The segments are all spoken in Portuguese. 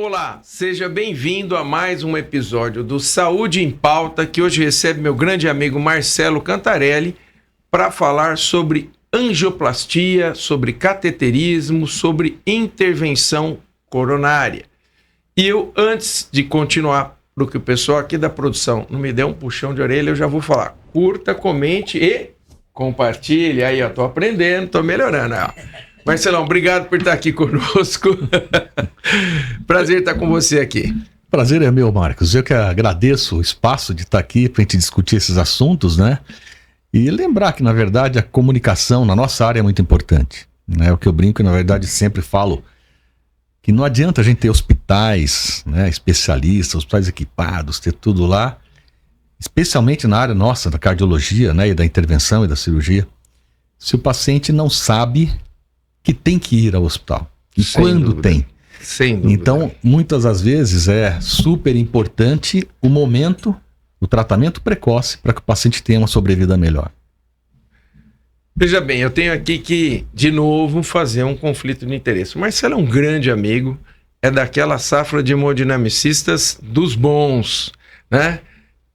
Olá, seja bem-vindo a mais um episódio do Saúde em Pauta, que hoje recebe meu grande amigo Marcelo Cantarelli para falar sobre angioplastia, sobre cateterismo, sobre intervenção coronária. E eu, antes de continuar, para que o pessoal aqui da produção não me dê um puxão de orelha, eu já vou falar. Curta, comente e compartilhe. Aí, eu tô aprendendo, tô melhorando. Ó. Marcelão, obrigado por estar aqui conosco. Prazer estar com você aqui. Prazer é meu, Marcos. Eu que agradeço o espaço de estar aqui para a gente discutir esses assuntos, né? E lembrar que, na verdade, a comunicação na nossa área é muito importante. Né? O que eu brinco, na verdade, sempre falo que não adianta a gente ter hospitais, né, especialistas, hospitais equipados, ter tudo lá, especialmente na área nossa, da cardiologia, né, e da intervenção e da cirurgia, se o paciente não sabe que tem que ir ao hospital. E Sem quando dúvida. tem. Sem dúvida. Então, muitas das vezes é super importante o momento, o tratamento precoce para que o paciente tenha uma sobrevida melhor. Veja bem, eu tenho aqui que, de novo, fazer um conflito de interesse. O Marcelo é um grande amigo, é daquela safra de hemodinamicistas dos bons, né?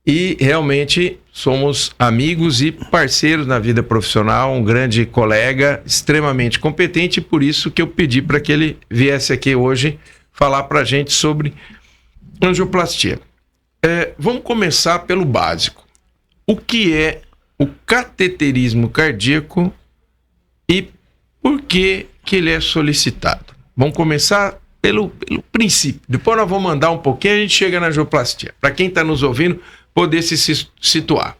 E realmente somos amigos e parceiros na vida profissional, um grande colega, extremamente competente, e por isso que eu pedi para que ele viesse aqui hoje falar para a gente sobre angioplastia. Vamos começar pelo básico. O que é o cateterismo cardíaco e por que ele é solicitado? Vamos começar pelo princípio. Depois nós vamos andar um pouquinho e a gente chega na angioplastia. Para quem está nos ouvindo, poder se situar.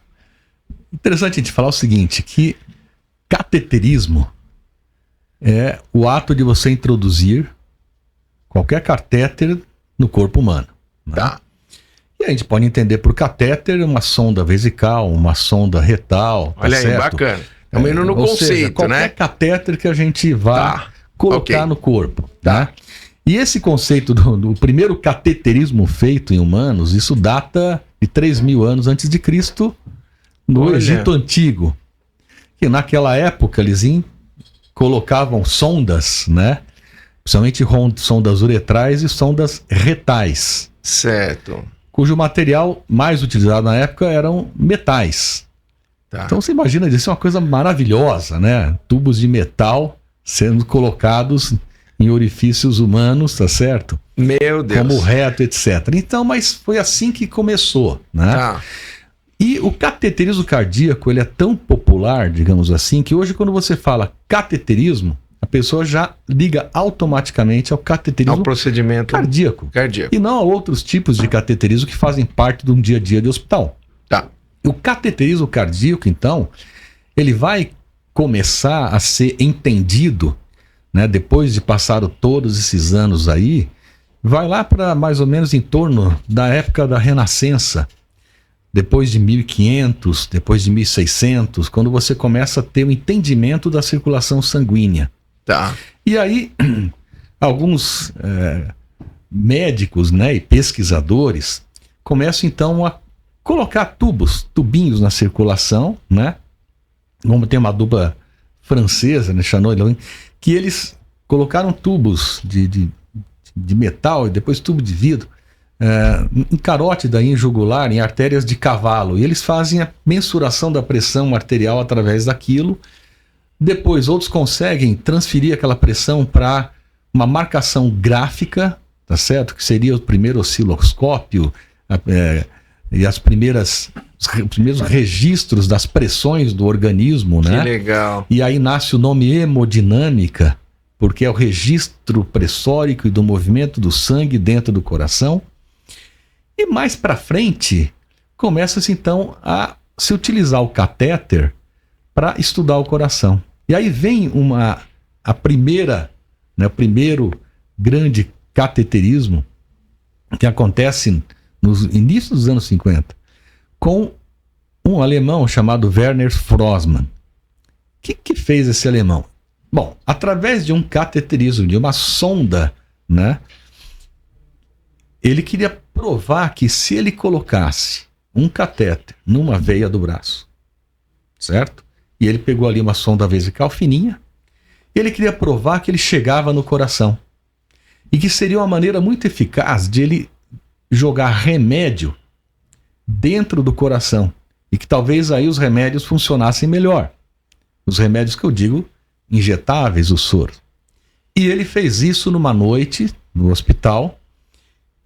Interessante a gente falar o seguinte, que cateterismo é o ato de você introduzir qualquer catéter no corpo humano. Né? Tá. E a gente pode entender por catéter uma sonda vesical, uma sonda retal. Tá, olha aí, certo? bacana. Estamos indo no Ou conceito, seja, qualquer né? catéter que a gente vá colocar ok. no corpo. Tá? E esse conceito do primeiro cateterismo feito em humanos, isso data de 3.000 anos antes de Cristo, no Olha. Egito Antigo. Que naquela época eles colocavam sondas, né? Principalmente sondas uretrais e sondas retais, Certo. cujo material mais utilizado na época eram metais. Tá. Então você imagina, isso é uma coisa maravilhosa, né? Tubos de metal sendo colocados em orifícios humanos, tá certo? Meu Deus. Como reto, etc. Então, mas foi assim que começou, né? Tá. E o cateterismo cardíaco, ele é tão popular, digamos assim, que hoje quando você fala cateterismo, a pessoa já liga automaticamente ao cateterismo Ao procedimento cardíaco. cardíaco. E não a outros tipos de cateterismo que fazem parte de um dia a dia de hospital. Tá. O cateterismo cardíaco, então, ele vai começar a ser entendido, né, depois de passar todos esses anos aí, vai lá para mais ou menos em torno da época da Renascença, depois de 1500, depois de 1600, quando você começa a ter o entendimento da circulação sanguínea. Tá. E aí, alguns médicos, né, e pesquisadores começam então a colocar tubinhos na circulação, né? Vamos ter uma dupla francesa, né, Chanot, que eles colocaram tubos de metal e depois tubo de vidro em carótida, em jugular, em artérias de cavalo. E eles fazem a mensuração da pressão arterial através daquilo. Depois, outros conseguem transferir aquela pressão para uma marcação gráfica, tá certo? Que seria o primeiro osciloscópio e os primeiros registros das pressões do organismo, né? Que legal. E aí nasce o nome hemodinâmica, porque é o registro pressórico e do movimento do sangue dentro do coração. E mais para frente, começa-se então a se utilizar o catéter para estudar o coração. E aí vem o primeiro grande cateterismo que acontece nos inícios dos anos 50, com um alemão chamado Werner Frossmann. O que fez esse alemão? Bom, através de um cateterismo, de uma sonda, né, ele queria provar que se ele colocasse um catéter numa veia do braço, certo? E ele pegou ali uma sonda vesical fininha, e ele queria provar que ele chegava no coração. e que seria uma maneira muito eficaz de ele jogar remédio dentro do coração, e que talvez aí os remédios funcionassem melhor. Os remédios que eu digo, injetáveis, o soro. E ele fez isso numa noite no hospital,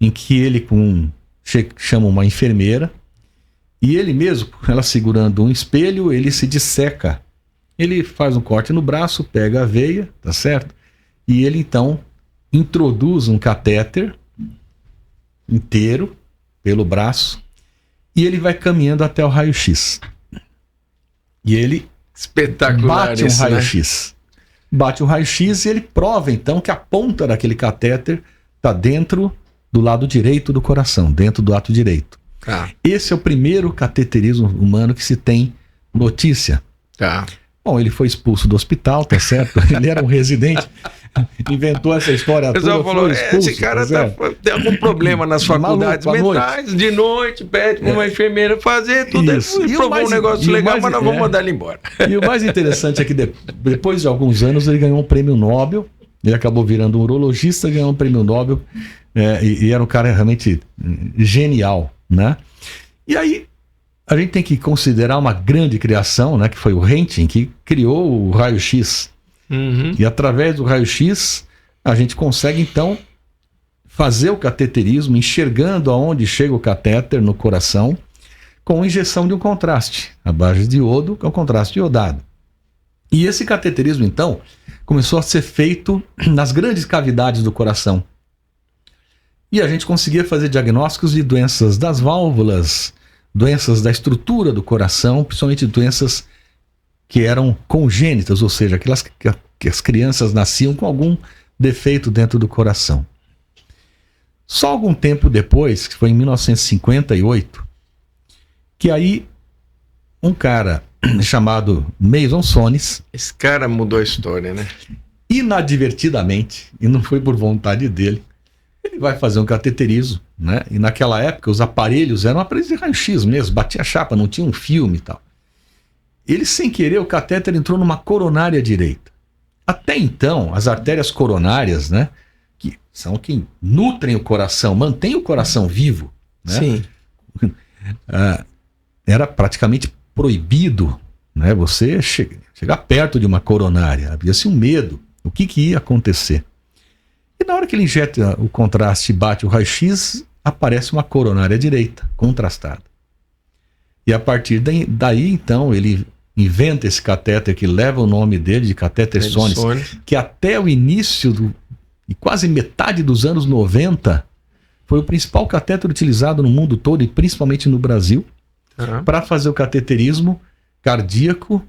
em que ele chama uma enfermeira, e ele mesmo, ela segurando um espelho, ele se disseca. Ele faz um corte no braço, pega a veia, tá certo? E ele então introduz um catéter inteiro pelo braço, e ele vai caminhando até o raio-x. E ele Espetacular bate um isso, raio-x. Bate um raio-x e ele prova então que a ponta daquele catéter está dentro do lado direito do coração, dentro do ato direito. Tá. Esse é o primeiro cateterismo humano que se tem notícia. Tá. Bom, ele foi expulso do hospital, tá certo? Ele era um residente, inventou essa história O pessoal toda, falou, foi expulso, esse cara tá certo? tem algum problema nas faculdades Maluco, à mentais, de noite, pede para uma enfermeira fazer tudo, Isso. e E o provou mais- um negócio e o legal, mais- mas nós vamos é. mandar ele embora. E o mais interessante é que depois de alguns anos ele ganhou um prêmio Nobel, ele acabou virando um urologista, ganhou um prêmio Nobel, e era um cara realmente genial, né? E aí a gente tem que considerar uma grande criação, né, que foi o Röntgen, que criou o raio-x. Uhum. E através do raio-x a gente consegue então fazer o cateterismo enxergando aonde chega o catéter no coração, com injeção de um contraste, à base de iodo, que é um contraste iodado. E esse cateterismo, então, começou a ser feito nas grandes cavidades do coração. E a gente conseguia fazer diagnósticos de doenças das válvulas, doenças da estrutura do coração, principalmente doenças que eram congênitas, ou seja, aquelas que as crianças nasciam com algum defeito dentro do coração. Só algum tempo depois, que foi em 1958, que aí um cara chamado Mason Sones, Esse cara mudou a história, né? inadvertidamente, e não foi por vontade dele, ele vai fazer um cateterismo, né? E naquela época os aparelhos eram aparelhos de raio-x mesmo, batia chapa, não tinha um filme e tal. Ele, sem querer, o catéter entrou numa coronária direita. Até então, as artérias coronárias, né, que são quem nutrem o coração, mantêm o coração vivo, né? Sim. Era praticamente proibido, né, você chegar perto de uma coronária. Havia-se um medo. O que ia acontecer? E na hora que ele injeta o contraste e bate o raio-x, aparece uma coronária direita, contrastada. E a partir daí, então, ele inventa esse catéter que leva o nome dele, de catéter Sones, que até o início e quase metade dos anos 90 foi o principal catéter utilizado no mundo todo e principalmente no Brasil, para fazer o cateterismo cardíaco,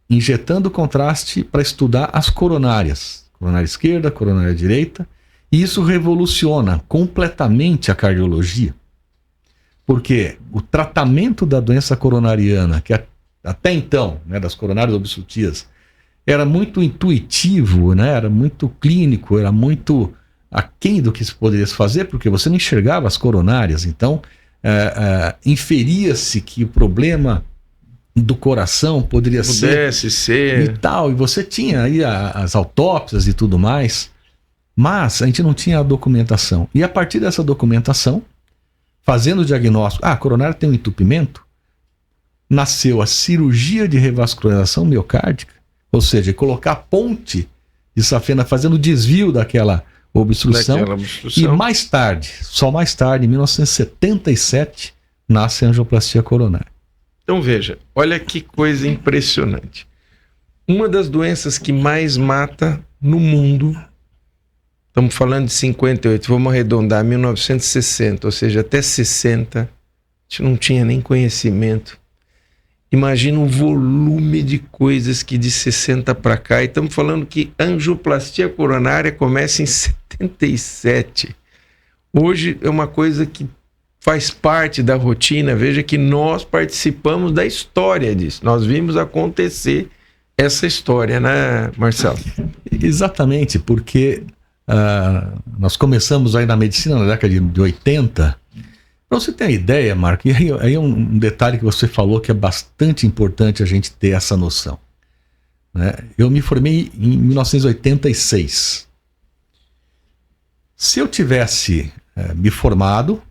injetando contraste para estudar as coronárias, coronária esquerda, coronária direita. E isso revoluciona completamente a cardiologia, porque o tratamento da doença coronariana, que até então, né, das coronárias obstrutivas, era muito intuitivo, né, era muito clínico, era muito aquém do que se poderia fazer, porque você não enxergava as coronárias. Então, inferia-se que o problema do coração poderia Pudesse ser e tal, e você tinha aí as autópsias e tudo mais, mas a gente não tinha a documentação. E a partir dessa documentação, fazendo o diagnóstico, a coronária tem um entupimento, nasceu a cirurgia de revascularização miocárdica, ou seja, colocar a ponte de safena fazendo o desvio daquela obstrução. E mais tarde, só mais tarde, em 1977, nasce a angioplastia coronária. Então veja, olha que coisa impressionante. Uma das doenças que mais mata no mundo, estamos falando de 58, vamos arredondar, 1960, ou seja, até 60, a gente não tinha nem conhecimento. Imagina o volume de coisas que de 60 para cá, e estamos falando que a angioplastia coronária começa em 77. Hoje é uma coisa que faz parte da rotina. Veja que nós participamos da história disso. Nós vimos acontecer essa história, né, Marcelo? Exatamente, porque nós começamos aí na medicina na década de 80. Para você ter uma ideia, Marco, e aí um detalhe que você falou que é bastante importante a gente ter essa noção, né? Eu me formei em 1986. Se eu tivesse me formado,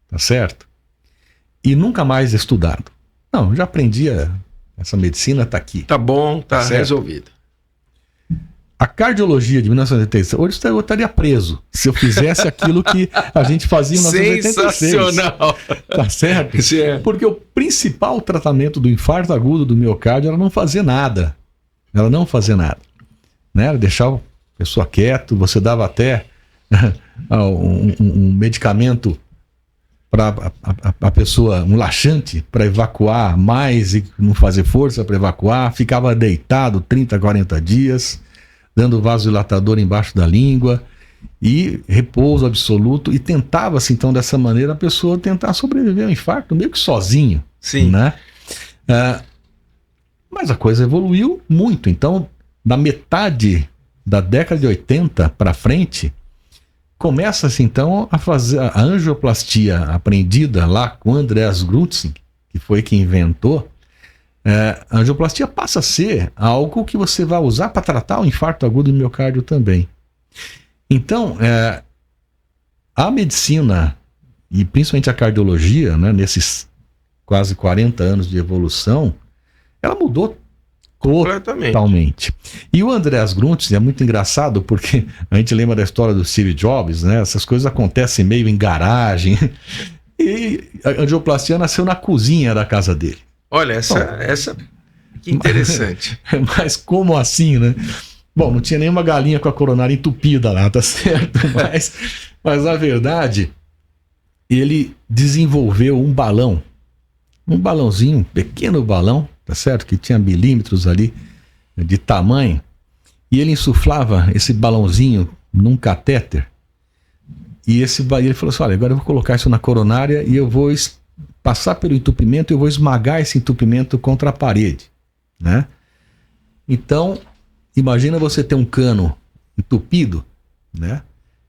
tá certo? E nunca mais estudado. Não, eu já aprendi, essa medicina está aqui. Tá bom, tá Certo. resolvido. A cardiologia de 1986, hoje eu estaria preso se eu fizesse aquilo que a gente fazia em 1986. Sensacional. Tá certo? Certo. Porque o principal tratamento do infarto agudo do miocárdio era não fazer nada. Ela não fazer nada. Né? Era deixar a pessoa quieto, você dava até um medicamento para a pessoa, um laxante para evacuar mais e não fazer força para evacuar, ficava deitado 30, 40 dias, dando vasodilatador embaixo da língua e repouso absoluto, e tentava-se então dessa maneira a pessoa tentar sobreviver ao infarto meio que sozinho. Sim. Né? Mas a coisa evoluiu muito, então da metade da década de 80 para frente, começa-se então a fazer a angioplastia aprendida lá com Andreas Grützing, que foi quem inventou. A angioplastia passa a ser algo que você vai usar para tratar o infarto agudo do miocárdio também. Então, a medicina, e principalmente a cardiologia, né, nesses quase 40 anos de evolução, ela mudou totalmente. E o Andreas Grützing é muito engraçado porque a gente lembra da história do Steve Jobs, né? Essas coisas acontecem meio em garagem. E a angioplastia nasceu na cozinha da casa dele. Olha, essa que interessante. Mas como assim, né? Bom, não tinha nenhuma galinha com a coronária entupida lá, tá certo? Mas na verdade, ele desenvolveu um balãozinho, um pequeno balão, tá certo? Que tinha milímetros ali de tamanho, e ele insuflava esse balãozinho num catéter, e ele falou assim: olha, agora eu vou colocar isso na coronária e eu vou passar pelo entupimento e eu vou esmagar esse entupimento contra a parede, né? Então, imagina você ter um cano entupido, né?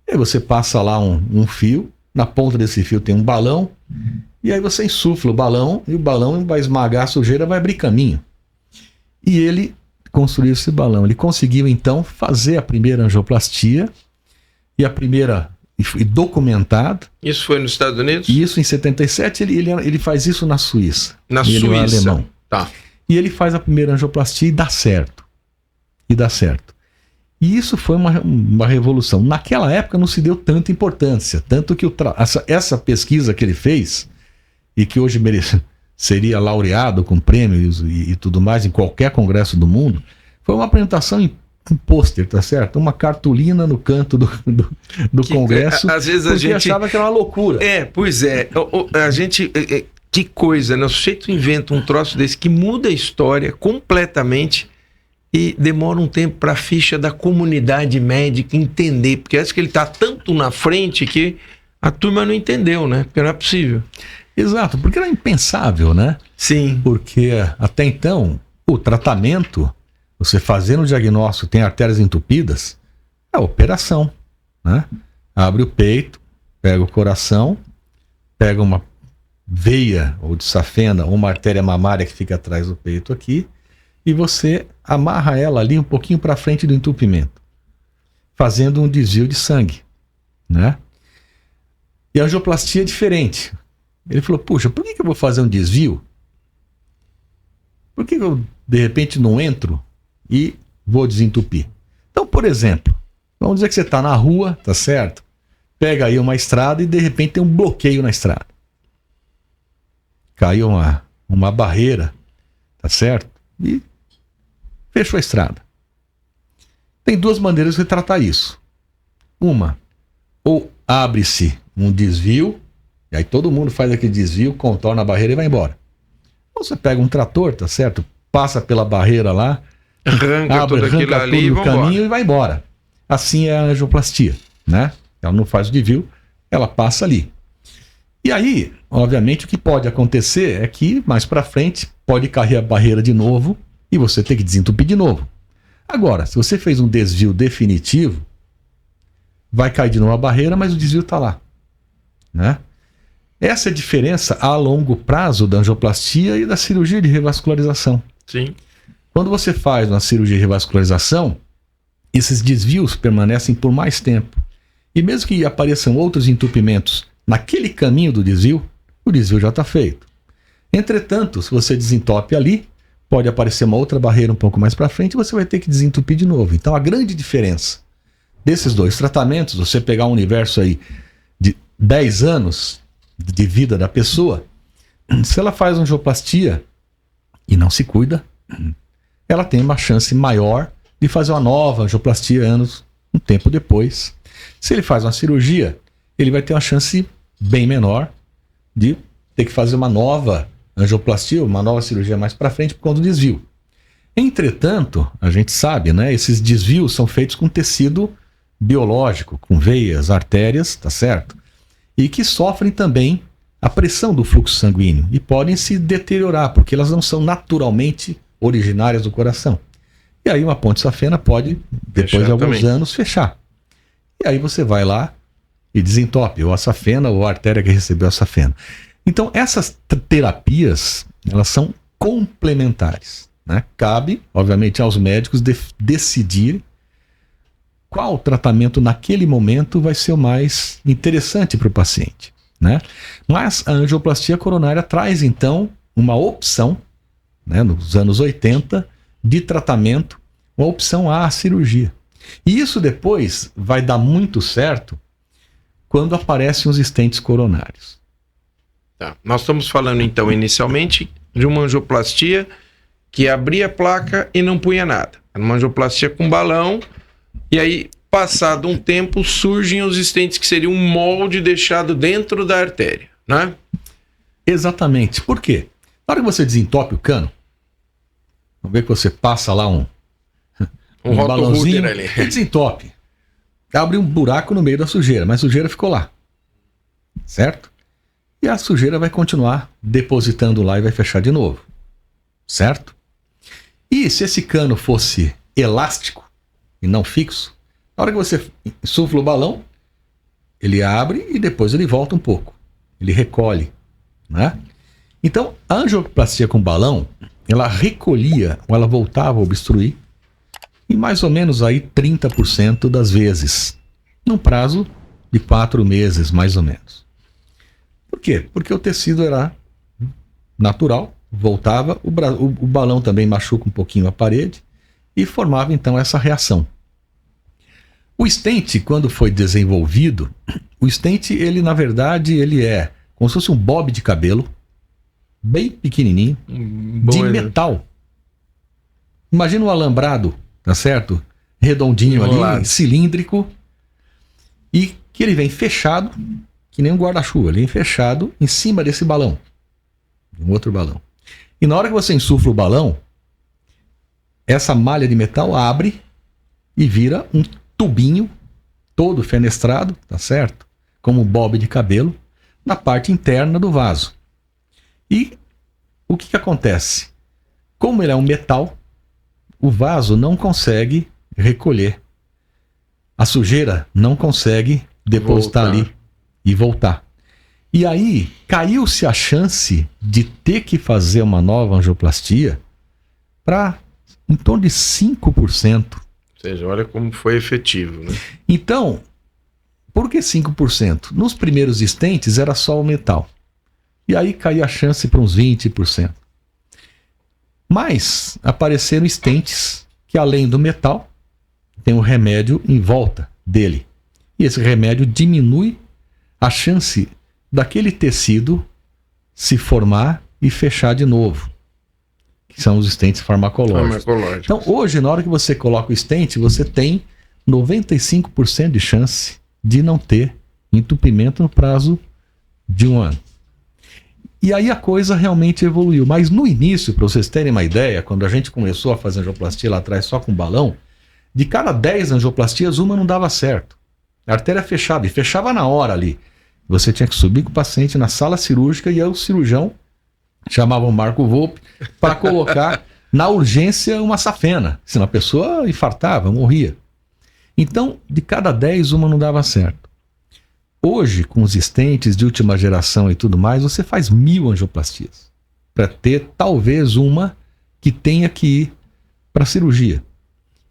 E aí você passa lá um fio, na ponta desse fio tem um balão, e aí você insufla o balão, e o balão vai esmagar a sujeira, vai abrir caminho. E ele construiu esse balão. Ele conseguiu, então, fazer a primeira angioplastia, e a primeira, e documentado. Isso foi nos Estados Unidos? Isso em 77, ele faz isso na Suíça. Na Suíça. Ele é alemão. Tá. E ele faz a primeira angioplastia e dá certo. E isso foi uma revolução. Naquela época não se deu tanta importância, tanto que essa pesquisa que ele fez, e que hoje seria laureado com prêmios e tudo mais em qualquer congresso do mundo, foi uma apresentação em pôster, tá certo? Uma cartolina no canto do congresso, às vezes porque achava que era uma loucura. Pois é. A gente... Que coisa, né? O sujeito inventa um troço desse que muda a história completamente e demora um tempo para a ficha da comunidade médica entender, porque acho que ele está tanto na frente que a turma não entendeu, né? Porque não é possível. Exato, porque era impensável, né? Sim. Porque até então, o tratamento, você fazendo o diagnóstico, tem artérias entupidas, é a operação, né? Abre o peito, pega o coração, pega uma veia ou de safena ou uma artéria mamária que fica atrás do peito aqui, e você amarra ela ali um pouquinho para frente do entupimento, fazendo um desvio de sangue, né? E a angioplastia é diferente. Ele falou: puxa, por que eu vou fazer um desvio? Por que eu de repente não entro e vou desentupir? Então, por exemplo, vamos dizer que você está na rua, tá certo? Pega aí uma estrada e de repente tem um bloqueio na estrada. Caiu uma barreira, tá certo? E fechou a estrada. Tem duas maneiras de tratar isso. Uma, ou abre-se um desvio, e aí todo mundo faz aquele desvio, contorna a barreira e vai embora. Ou você pega um trator, tá certo? Passa pela barreira lá, arranca tudo ali no caminho e vai embora. Assim é a angioplastia, né? Ela não faz o desvio, ela passa ali. E aí, obviamente, o que pode acontecer é que mais para frente pode cair a barreira de novo e você tem que desentupir de novo. Agora, se você fez um desvio definitivo, vai cair de novo a barreira, mas o desvio está lá, né? Essa é a diferença a longo prazo da angioplastia e da cirurgia de revascularização. Sim. Quando você faz uma cirurgia de revascularização, esses desvios permanecem por mais tempo. E mesmo que apareçam outros entupimentos naquele caminho do desvio, o desvio já está feito. Entretanto, se você desentope ali, pode aparecer uma outra barreira um pouco mais para frente e você vai ter que desentupir de novo. Então a grande diferença desses dois tratamentos, você pegar um universo aí de 10 anos de vida da pessoa, se ela faz angioplastia e não se cuida, ela tem uma chance maior de fazer uma nova angioplastia um tempo depois. Se ele faz uma cirurgia, ele vai ter uma chance bem menor de ter que fazer uma nova angioplastia, uma nova cirurgia mais para frente por conta do desvio. Entretanto, a gente sabe, né, esses desvios são feitos com tecido biológico, com veias, artérias, tá certo? E que sofrem também a pressão do fluxo sanguíneo e podem se deteriorar, porque elas não são naturalmente originárias do coração. E aí uma ponte safena pode, depois de alguns anos, fechar. E aí você vai lá e desentope ou a safena ou a artéria que recebeu a safena. Então essas terapias, elas são complementares, né? Cabe, obviamente, aos médicos decidirem qual tratamento naquele momento vai ser o mais interessante para o paciente, né? Mas a angioplastia coronária traz então uma opção, né, nos anos 80, de tratamento, uma opção à cirurgia. E isso depois vai dar muito certo quando aparecem os stents coronários. Tá. Nós estamos falando então inicialmente de uma angioplastia que abria a placa e não punha nada. Era uma angioplastia com balão, e aí, passado um tempo, surgem os stents que seriam um molde deixado dentro da artéria, né? Exatamente. Por quê? Na hora que você desentope o cano, vamos ver que você passa lá um balãozinho ali e desentope. Abre um buraco no meio da sujeira, mas a sujeira ficou lá, certo? E a sujeira vai continuar depositando lá e vai fechar de novo, certo? E se esse cano fosse elástico e não fixo, na hora que você insufla o balão, ele abre e depois ele volta um pouco, ele recolhe, né? Então, a angioplastia com balão, ela recolhia ou ela voltava a obstruir em mais ou menos aí 30% das vezes, num prazo de 4 meses, mais ou menos. Por quê? Porque o tecido era natural, voltava, o balão também machuca um pouquinho a parede e formava então essa reação. O stent, quando foi desenvolvido, o stent, ele na verdade, ele é como se fosse um bob de cabelo, bem pequenininho, de metal. Imagina um alambrado, tá certo? Redondinho ali, cilíndrico, e que ele vem fechado, que nem um guarda-chuva, ele vem fechado em cima desse balão, um outro balão. E na hora que você insufla o balão, essa malha de metal abre e vira um tubinho todo fenestrado, tá certo? Como um bob de cabelo, na parte interna do vaso. E o que acontece? Como ele é um metal, o vaso não consegue recolher. A sujeira não consegue depositar ali e voltar. E aí, caiu-se a chance de ter que fazer uma nova angioplastia para em torno de 5%. Ou seja, olha como foi efetivo, né? Então, por que 5%? Nos primeiros stents era só o metal. E aí caiu a chance para uns 20%. Mas apareceram stents que, além do metal, tem um remédio em volta dele. E esse remédio diminui a chance daquele tecido se formar e fechar de novo, que são os stents farmacológicos. Então, hoje, na hora que você coloca o stent, você tem 95% de chance de não ter entupimento no prazo de 1 ano. E aí a coisa realmente evoluiu. Mas no início, para vocês terem uma ideia, quando a gente começou a fazer angioplastia lá atrás só com balão, de cada 10 angioplastias, uma não dava certo. A artéria fechava, e fechava na hora ali. Você tinha que subir com o paciente na sala cirúrgica e aí o cirurgião chamava o Marco Volpe para colocar na urgência uma safena. Senão a pessoa infartava, morria. Então, de cada 10, uma não dava certo. Hoje, com os stents de última geração e tudo mais, você faz 1000 angioplastias para ter talvez uma que tenha que ir para cirurgia.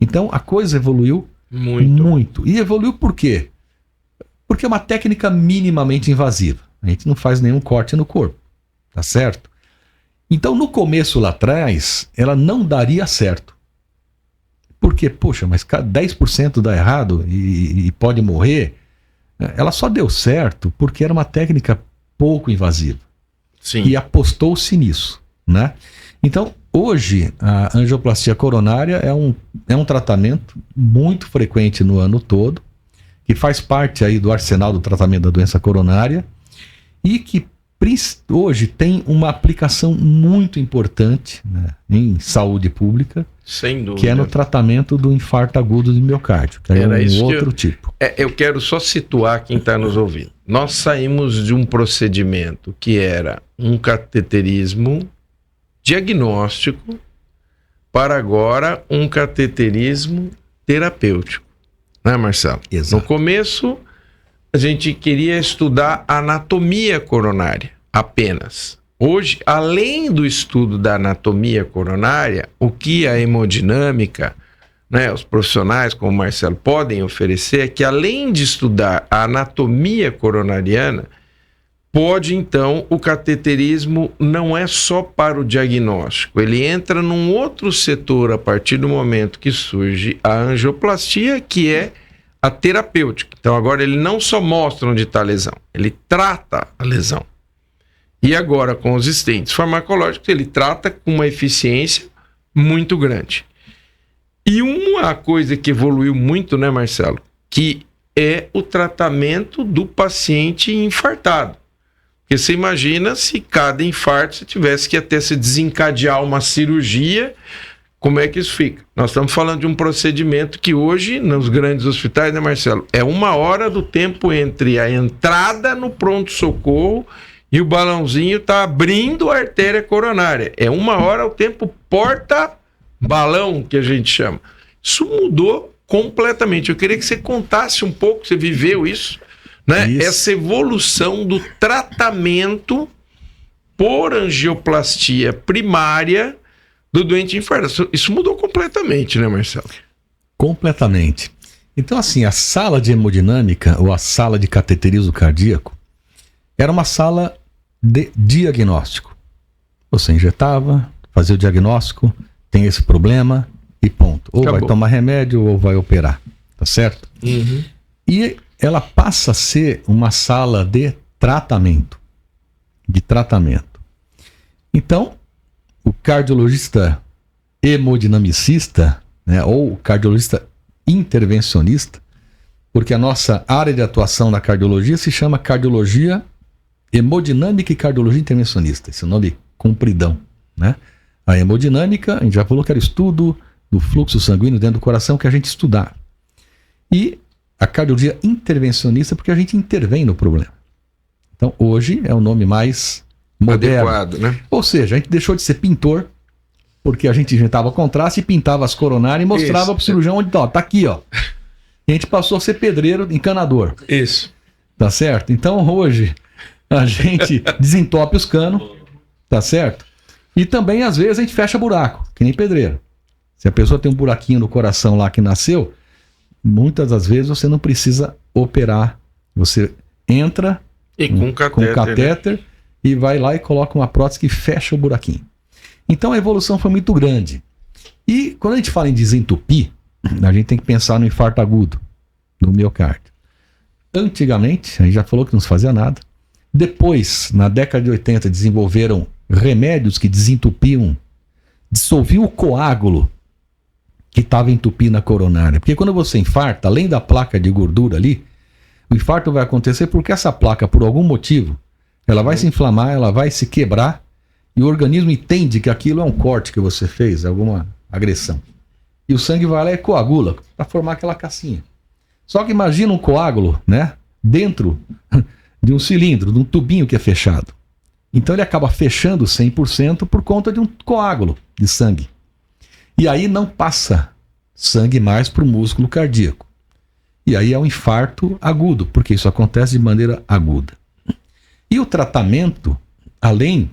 Então, a coisa evoluiu muito. E evoluiu por quê? Porque é uma técnica minimamente invasiva. A gente não faz nenhum corte no corpo, tá certo? Então, no começo lá atrás, ela não daria certo. Porque, poxa, mas 10% dá errado e pode morrer. Ela só deu certo porque era uma técnica pouco invasiva. Sim. E apostou-se nisso, né? Então, hoje, a angioplastia coronária é um tratamento muito frequente no ano todo, que faz parte aí do arsenal do tratamento da doença coronária e que hoje tem uma aplicação muito importante, né, em saúde pública, sem dúvida, que é no tratamento do infarto agudo do miocárdio, que é um outro tipo. Eu quero só situar quem está nos ouvindo. Nós saímos de um procedimento que era um cateterismo diagnóstico para agora um cateterismo terapêutico, né, Marcelo? Exato. No começo, a gente queria estudar anatomia coronária apenas. Hoje, além do estudo da anatomia coronária, o que a hemodinâmica, né, os profissionais como o Marcelo podem oferecer é que, além de estudar a anatomia coronariana, pode então o cateterismo não é só para o diagnóstico, ele entra num outro setor a partir do momento que surge a angioplastia, que é a terapêutica. Então agora ele não só mostra onde está a lesão, ele trata a lesão. E agora com os stents farmacológicos ele trata com uma eficiência muito grande. E uma coisa que evoluiu muito, né, Marcelo, que é o tratamento do paciente infartado. Porque você imagina se cada infarto você tivesse que até se desencadear uma cirurgia, como é que isso fica? Nós estamos falando de um procedimento que hoje, nos grandes hospitais, né, Marcelo? É 1 hora do tempo entre a entrada no pronto-socorro e o balãozinho está abrindo a artéria coronária. É 1 hora o tempo porta-balão, que a gente chama. Isso mudou completamente. Eu queria que você contasse um pouco, você viveu isso, né? Isso. Essa evolução do tratamento por angioplastia primária do doente infartado. Isso mudou completamente, né, Marcelo? Completamente. Então, assim, a sala de hemodinâmica ou a sala de cateterismo cardíaco era uma sala de diagnóstico. Você injetava, fazia o diagnóstico, tem esse problema e ponto. Ou Acabou. vai tomar remédio ou vai operar, tá certo? Uhum. E ela passa a ser uma sala de tratamento. Então, o cardiologista hemodinamicista, né, ou o cardiologista intervencionista, porque a nossa área de atuação na cardiologia se chama cardiologia hemodinâmica e cardiologia intervencionista. Esse é o nome compridão, né? A hemodinâmica, a gente já falou que era o estudo do fluxo sanguíneo dentro do coração que a gente estudar. E a cardiologia intervencionista, porque a gente intervém no problema. Então, hoje é o nome mais moderno. Adequado, né? Ou seja, a gente deixou de ser pintor, porque a gente inventava contraste e pintava as coronárias e mostrava para o cirurgião onde tá aqui, ó. E a gente passou a ser pedreiro, encanador. Isso. Tá certo? Então, hoje, a gente desentope os canos, tá certo? E também, às vezes, a gente fecha buraco, que nem pedreiro. Se a pessoa tem um buraquinho no coração lá que nasceu, muitas das vezes você não precisa operar. Você entra E com com catéter, né? e vai lá e coloca uma prótese que fecha o buraquinho. Então a evolução foi muito grande. E quando a gente fala em desentupir, a gente tem que pensar no infarto agudo, no miocárdio. Antigamente, a gente já falou que não se fazia nada. Depois, na década de 80, desenvolveram remédios que desentupiam, dissolviam o coágulo que estava entupindo a coronária. Porque quando você infarta, além da placa de gordura ali, o infarto vai acontecer porque essa placa, por algum motivo, ela vai se inflamar, ela vai se quebrar, e o organismo entende que aquilo é um corte que você fez, alguma agressão. E o sangue vai lá e coagula para formar aquela cassinha. Só que imagina um coágulo, né, dentro de um cilindro, de um tubinho que é fechado. Então ele acaba fechando 100% por conta de um coágulo de sangue. E aí não passa sangue mais para o músculo cardíaco. E aí é um infarto agudo, porque isso acontece de maneira aguda. E o tratamento, além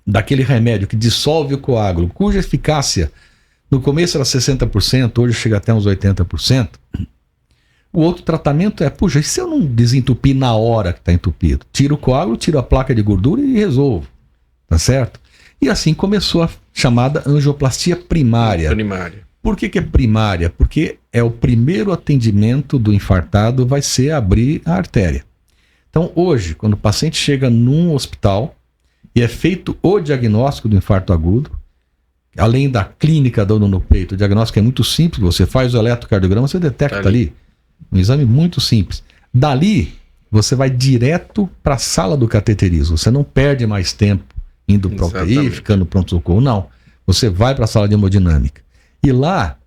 daquele remédio que dissolve o coágulo, cuja eficácia no começo era 60%, hoje chega até uns 80%, O outro tratamento é, puxa, e se eu não desentupir na hora que está entupido? Tiro o coágulo, tiro a placa de gordura e resolvo. Tá certo? E assim começou a chamada angioplastia primária. Por que é primária? Porque é o primeiro atendimento do infartado, vai ser abrir a artéria. Então hoje, quando o paciente chega num hospital e é feito o diagnóstico do infarto agudo, além da clínica da dor no peito, o diagnóstico é muito simples, você faz o eletrocardiograma, você detecta ali. Um exame muito simples. Dali, você vai direto para a sala do cateterismo. Você não perde mais tempo indo para o UTI, ficando pronto-socorro. Não. Você vai para a sala de hemodinâmica. E lá,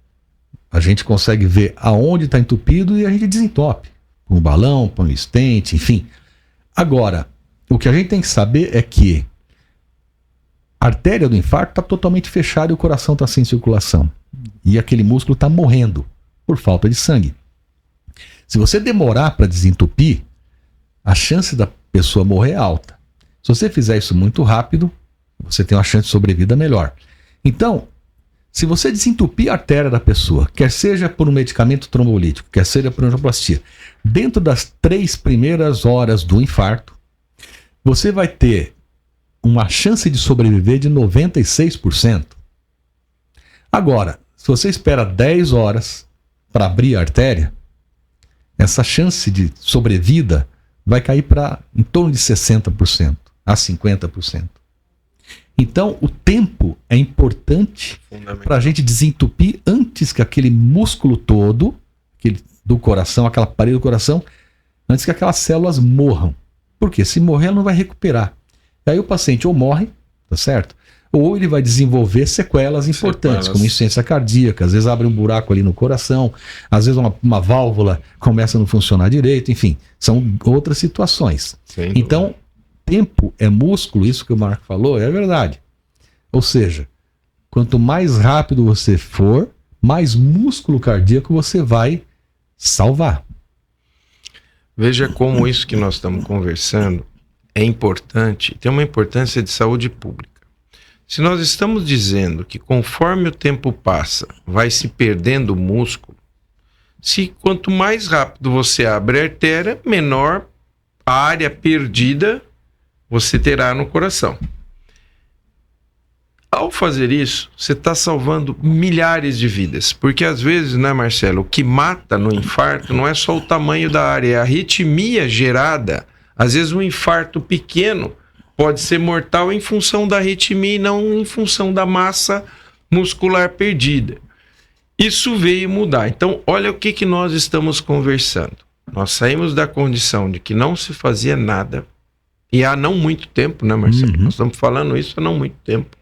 a gente consegue ver aonde está entupido e a gente desentope. Com um balão, com um stent, enfim. Agora, o que a gente tem que saber é que a artéria do infarto está totalmente fechada e o coração está sem circulação. E aquele músculo está morrendo por falta de sangue. Se você demorar para desentupir, a chance da pessoa morrer é alta. Se você fizer isso muito rápido, você tem uma chance de sobrevida melhor. Então, se você desentupir a artéria da pessoa, quer seja por um medicamento trombolítico, quer seja por angioplastia, dentro das 3 primeiras horas do infarto, você vai ter uma chance de sobreviver de 96%. Agora, se você espera 10 horas para abrir a artéria, essa chance de sobrevida vai cair para em torno de 60% a 50%. Então, o tempo é importante para a gente desentupir antes que aquele músculo todo, do coração, aquela parede do coração, antes que aquelas células morram. Porque se morrer, ela não vai recuperar. E aí o paciente ou morre, tá certo? Ou ele vai desenvolver sequelas importantes, como insuficiência cardíaca, às vezes abre um buraco ali no coração, às vezes uma válvula começa a não funcionar direito, enfim, são outras situações. Então, tempo é músculo, isso que o Marco falou, é verdade. Ou seja, quanto mais rápido você for, mais músculo cardíaco você vai salvar. Veja como isso que nós estamos conversando é importante, tem uma importância de saúde pública. Se nós estamos dizendo que conforme o tempo passa, vai se perdendo o músculo, se quanto mais rápido você abre a artéria, menor a área perdida você terá no coração. Ao fazer isso, você está salvando milhares de vidas. Porque às vezes, né, Marcelo, o que mata no infarto não é só o tamanho da área, é a arritmia gerada. Às vezes um infarto pequeno pode ser mortal em função da arritmia e não em função da massa muscular perdida. Isso veio mudar. Então, olha o que nós estamos conversando. Nós saímos da condição de que não se fazia nada, e há não muito tempo, né, Marcelo? Nós estamos falando isso há não muito tempo.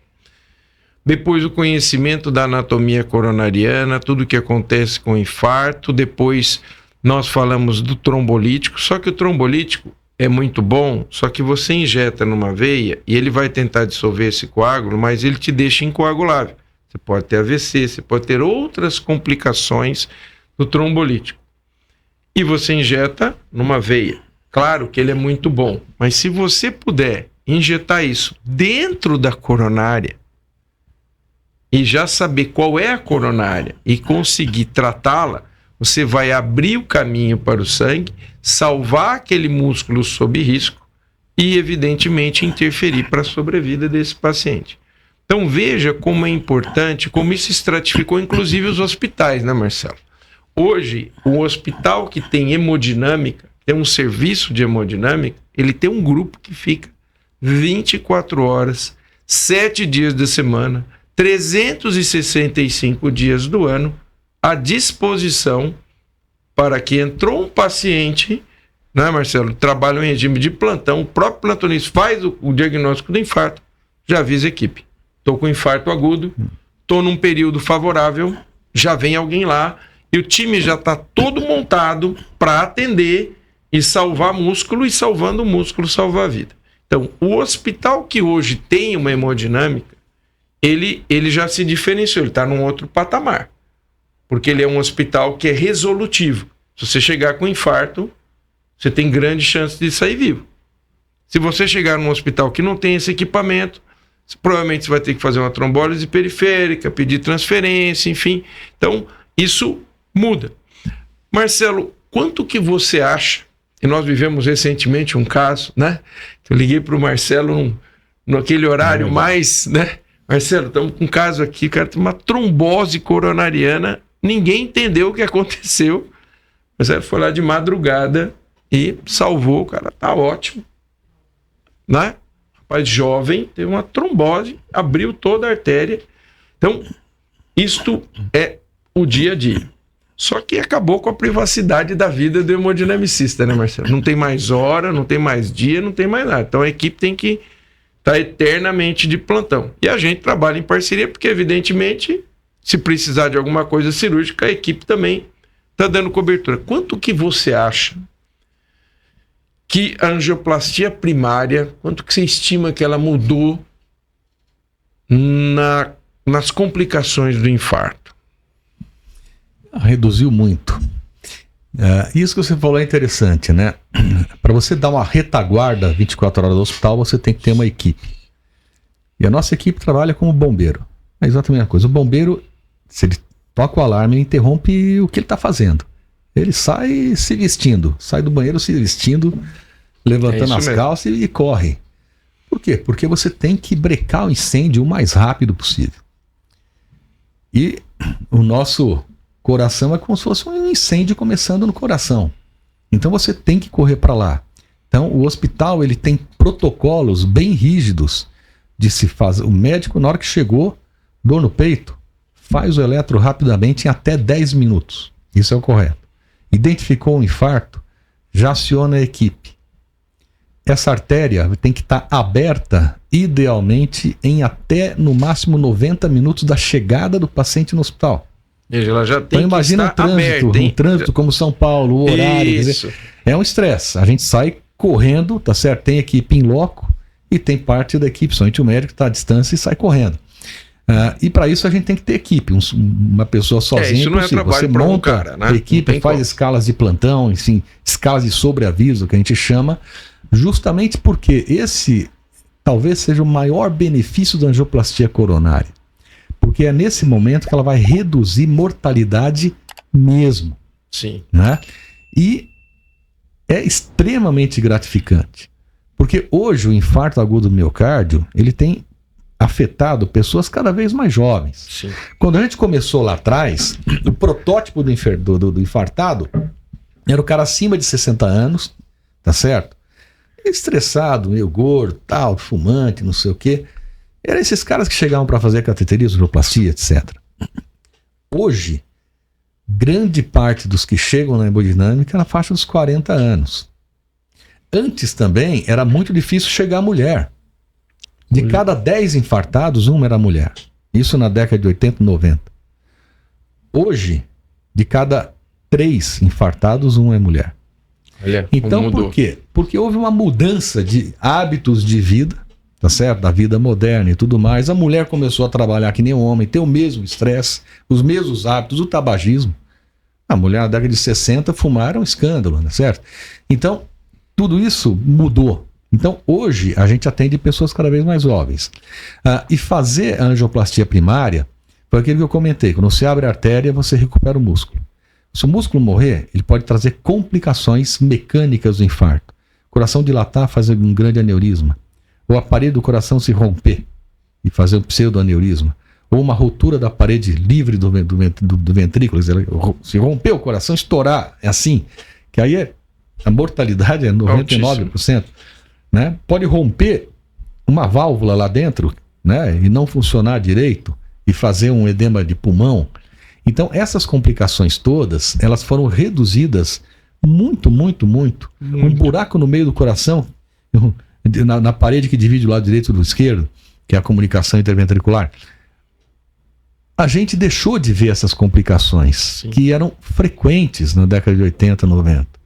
Depois o conhecimento da anatomia coronariana, tudo o que acontece com o infarto. Depois nós falamos do trombolítico, só que o trombolítico é muito bom, só que você injeta numa veia e ele vai tentar dissolver esse coágulo, mas ele te deixa incoagulável. Você pode ter AVC, você pode ter outras complicações do trombolítico. E você injeta numa veia. Claro que ele é muito bom, mas se você puder injetar isso dentro da coronária e já saber qual é a coronária e conseguir tratá-la, você vai abrir o caminho para o sangue, salvar aquele músculo sob risco e, evidentemente, interferir para a sobrevida desse paciente. Então veja como é importante, como isso estratificou inclusive os hospitais, né, Marcelo? Hoje, o hospital que tem hemodinâmica, tem um serviço de hemodinâmica, ele tem um grupo que fica 24 horas, 7 dias da semana, 365 dias do ano, à disposição para que entrou um paciente, né, Marcelo? Trabalha em regime de plantão, o próprio plantonista faz o diagnóstico do infarto, já avisa a equipe. Estou com infarto agudo, estou num período favorável, já vem alguém lá e o time já está todo montado para atender e salvar músculo, e salvando o músculo salvar a vida. Então, o hospital que hoje tem uma hemodinâmica, ele já se diferenciou, ele está num outro patamar. Porque ele é um hospital que é resolutivo. Se você chegar com infarto, você tem grande chance de sair vivo. Se você chegar num hospital que não tem esse equipamento, provavelmente você vai ter que fazer uma trombólise periférica, pedir transferência, enfim. Então, isso muda. Marcelo, quanto que você acha, e nós vivemos recentemente um caso, né? Eu liguei para o Marcelo naquele horário mais, né? Marcelo, estamos com um caso aqui, cara, tem uma trombose coronariana, ninguém entendeu o que aconteceu. Mas ele foi lá de madrugada e salvou, o cara tá ótimo, né? Rapaz jovem, teve uma trombose, abriu toda a artéria. Então, isto é o dia a dia. Só que acabou com a privacidade da vida do hemodinamicista, né, Marcelo? Não tem mais hora, não tem mais dia, não tem mais nada. Então a equipe tem que estar eternamente de plantão. E a gente trabalha em parceria, porque evidentemente, se precisar de alguma coisa cirúrgica, a equipe também está dando cobertura. Quanto que você acha que a angioplastia primária, quanto que você estima que ela mudou nas complicações do infarto? Reduziu muito. Isso que você falou é interessante, né? Para você dar uma retaguarda 24 horas do hospital, você tem que ter uma equipe. E a nossa equipe trabalha como bombeiro. É exatamente a coisa. O bombeiro, se ele toca o alarme, ele interrompe o que ele está fazendo. Ele sai se vestindo, sai do banheiro se vestindo, levantando as calças e corre. Por quê? Porque você tem que brecar o incêndio o mais rápido possível. E o nosso coração é como se fosse um incêndio começando no coração. Então você tem que correr para lá. Então o hospital ele tem protocolos bem rígidos de se fazer. O médico, na hora que chegou, dor no peito, faz o eletro rapidamente em até 10 minutos. Isso é o correto. Identificou um infarto, já aciona a equipe. Essa artéria tem que estar aberta, idealmente, em até, no máximo, 90 minutos da chegada do paciente no hospital. Ela já tem então imagina que estar aberta, um trânsito como São Paulo, o horário. Isso. É um estresse. A gente sai correndo, tá certo? Tem equipe em loco e tem parte da equipe, somente o médico está à distância e sai correndo. E para isso a gente tem que ter equipe. Uma pessoa sozinha isso não é trabalho. Você monta cara, né? A equipe, faz escalas de plantão, enfim, escalas de sobreaviso, que a gente chama, justamente porque esse talvez seja o maior benefício da angioplastia coronária. Porque é nesse momento que ela vai reduzir mortalidade mesmo. Sim. Né? E é extremamente gratificante. Porque hoje o infarto agudo do miocárdio, ele tem afetado pessoas cada vez mais jovens. Sim. Quando a gente começou lá atrás, o protótipo do infartado era o cara acima de 60 anos, tá certo? Estressado, meio gordo, tal, fumante, não sei o quê. Eram esses caras que chegavam para fazer cateterismo, angioplastia, etc. Hoje, grande parte dos que chegam na hemodinâmica é na faixa dos 40 anos. Antes também era muito difícil chegar a mulher. De cada 10 infartados, uma era mulher. Isso na década de 80 e 90. Hoje, de cada 3 infartados, um é mulher. Olha, então, por quê? Porque houve uma mudança de hábitos de vida, tá certo? Da vida moderna e tudo mais. A mulher começou a trabalhar que nem um homem, ter o mesmo estresse, os mesmos hábitos, o tabagismo. A mulher na década de 60 fumar era um escândalo, tá certo? Então, tudo isso mudou. Então, hoje, a gente atende pessoas cada vez mais jovens. E fazer a angioplastia primária foi aquilo que eu comentei. Quando você abre a artéria, você recupera o músculo. Se o músculo morrer, ele pode trazer complicações mecânicas do infarto. O coração dilatar, fazer um grande aneurisma. Ou a parede do coração se romper e fazer um pseudoaneurisma. Ou uma ruptura da parede livre do ventrículo. Se romper o coração, estourar. É assim. Que aí a mortalidade é 99%. Né? Pode romper uma válvula lá dentro, né? E não funcionar direito e fazer um edema de pulmão. Então essas complicações todas, elas foram reduzidas muito. Um buraco no meio do coração, na parede que divide o lado direito do esquerdo, que é a comunicação interventricular. A gente deixou de ver essas complicações. Sim. Que eram frequentes na década de 80, 90.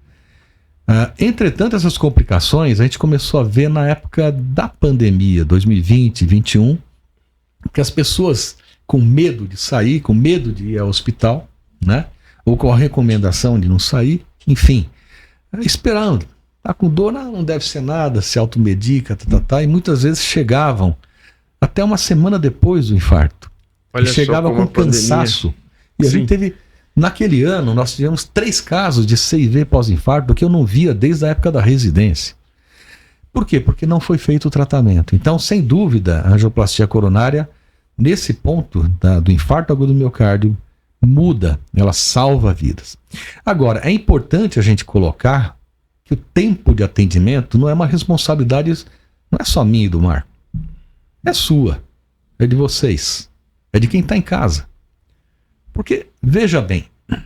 Entretanto, essas complicações a gente começou a ver na época da pandemia, 2020, 2021, que as pessoas com medo de sair, com medo de ir ao hospital, né? Ou com a recomendação de não sair, enfim, esperando. Tá com dor, não deve ser nada, se automedica, e muitas vezes chegavam até uma semana depois do infarto. Olha, chegava com cansaço. E a gente teve Naquele ano, nós tivemos 3 casos de CIV pós-infarto que eu não via desde a época da residência. Por quê? Porque não foi feito o tratamento. Então, sem dúvida, a angioplastia coronária, nesse ponto do infarto agudo do miocárdio, muda, ela salva vidas. Agora, é importante a gente colocar que o tempo de atendimento não é uma responsabilidade, não é só minha e do Marco. É sua, é de vocês, é de quem está em casa. Porque, veja bem, o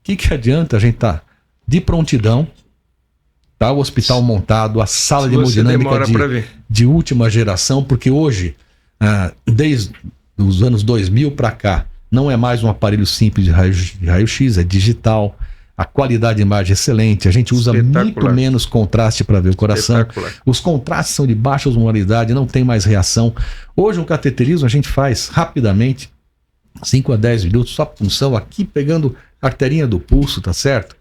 que adianta a gente estar de prontidão, tá o hospital montado, a sala de hemodinâmica de última geração, porque hoje, desde os anos 2000 para cá, não é mais um aparelho simples de raio-x, é digital, a qualidade de imagem é excelente, a gente usa muito menos contraste para ver o coração, os contrastes são de baixa osmolaridade, não tem mais reação. Hoje um cateterismo a gente faz rapidamente, 5 a 10 minutos, só punção aqui, pegando a arterinha do pulso, tá certo?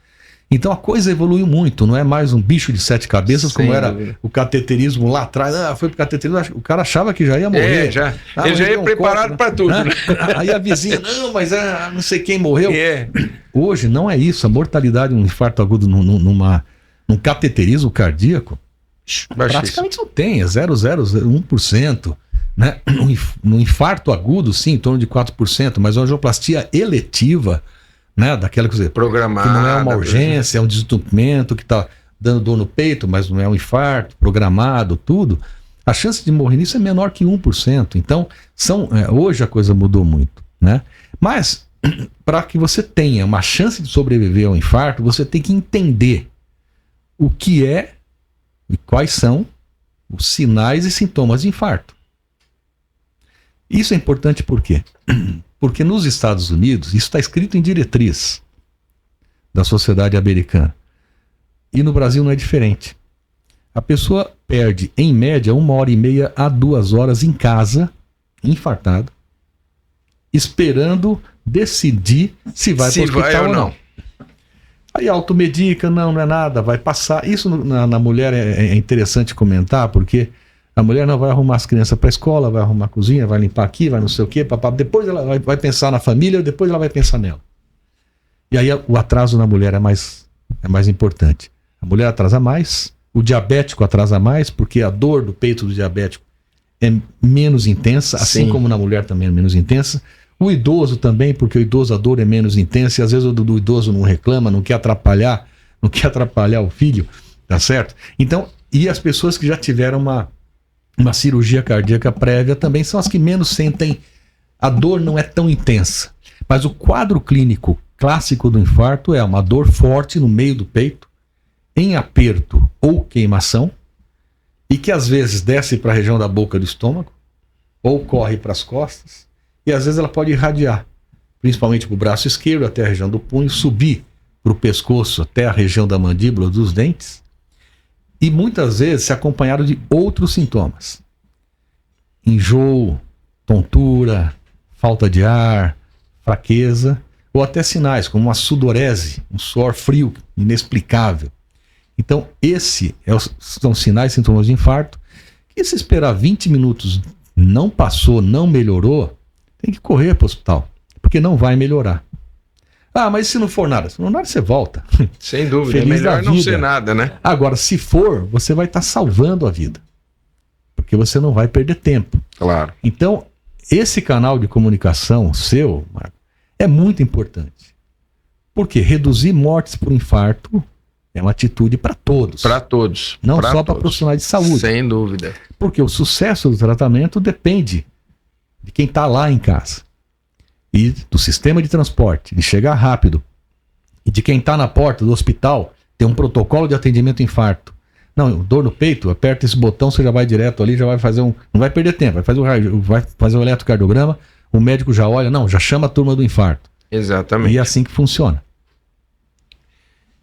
Então a coisa evoluiu muito, não é mais um bicho de 7 cabeças, como era o cateterismo lá atrás. Foi pro cateterismo, o cara achava que já ia morrer. Ele já ia preparado para tudo. Né? Aí a vizinha, não, mas não sei quem morreu. Hoje não é isso, a mortalidade de um infarto agudo num cateterismo cardíaco, praticamente não tem, é 0,001%. Né? No infarto agudo, sim, em torno de 4%, mas uma angioplastia eletiva, né, daquela coisa programada, que não é uma urgência, é um desentupimento que está dando dor no peito, mas não é um infarto, programado, tudo, a chance de morrer nisso é menor que 1%. Então, hoje a coisa mudou muito, né? Mas, para que você tenha uma chance de sobreviver ao infarto, você tem que entender o que é e quais são os sinais e sintomas de infarto. Isso é importante por quê? Porque nos Estados Unidos, isso está escrito em diretriz da sociedade americana. E no Brasil não é diferente. A pessoa perde, em média, 1h30 a 2 horas em casa, infartado, esperando decidir se vai para o hospital ou não. Aí automedica, não é nada, vai passar. Isso na mulher é interessante comentar, porque a mulher não vai arrumar as crianças para a escola, vai arrumar a cozinha, vai limpar aqui, vai não sei o quê, papá. Depois ela vai pensar na família, depois ela vai pensar nela. E aí o atraso na mulher é mais importante. A mulher atrasa mais, o diabético atrasa mais, porque a dor do peito do diabético é menos intensa, assim como na mulher também é menos intensa. O idoso também, porque o idoso a dor é menos intensa, e às vezes o do idoso não reclama, não quer atrapalhar o filho, tá certo? Então, e as pessoas que já tiveram uma cirurgia cardíaca prévia também são as que menos sentem, a dor não é tão intensa. Mas o quadro clínico clássico do infarto é uma dor forte no meio do peito, em aperto ou queimação, e que às vezes desce para a região da boca do estômago, ou corre para as costas, e às vezes ela pode irradiar, principalmente para o braço esquerdo, até a região do punho, subir para o pescoço, até a região da mandíbula, dos dentes, e muitas vezes se acompanhado de outros sintomas. Enjoo, tontura, falta de ar, fraqueza, ou até sinais como uma sudorese, um suor frio, inexplicável. Então, são sinais e sintomas de infarto, que se esperar 20 minutos não passou, não melhorou, tem que correr para o hospital, porque não vai melhorar. Mas se não for nada? Se não for nada, você volta. Sem dúvida, feliz, é melhor não ser nada, né? Agora, se for, você vai estar salvando a vida. Porque você não vai perder tempo. Claro. Então, esse canal de comunicação seu, Marco, é muito importante. Porque reduzir mortes por infarto é uma atitude para todos. Para todos. Não só para profissionais de saúde. Sem dúvida. Porque o sucesso do tratamento depende de quem está lá em casa. E do sistema de transporte, de chegar rápido, e de quem está na porta do hospital, ter um protocolo de atendimento infarto. Não, dor no peito, aperta esse botão, você já vai direto ali, já vai fazer não vai perder tempo, vai fazer o eletrocardiograma, o médico já olha, já chama a turma do infarto. Exatamente. E é assim que funciona.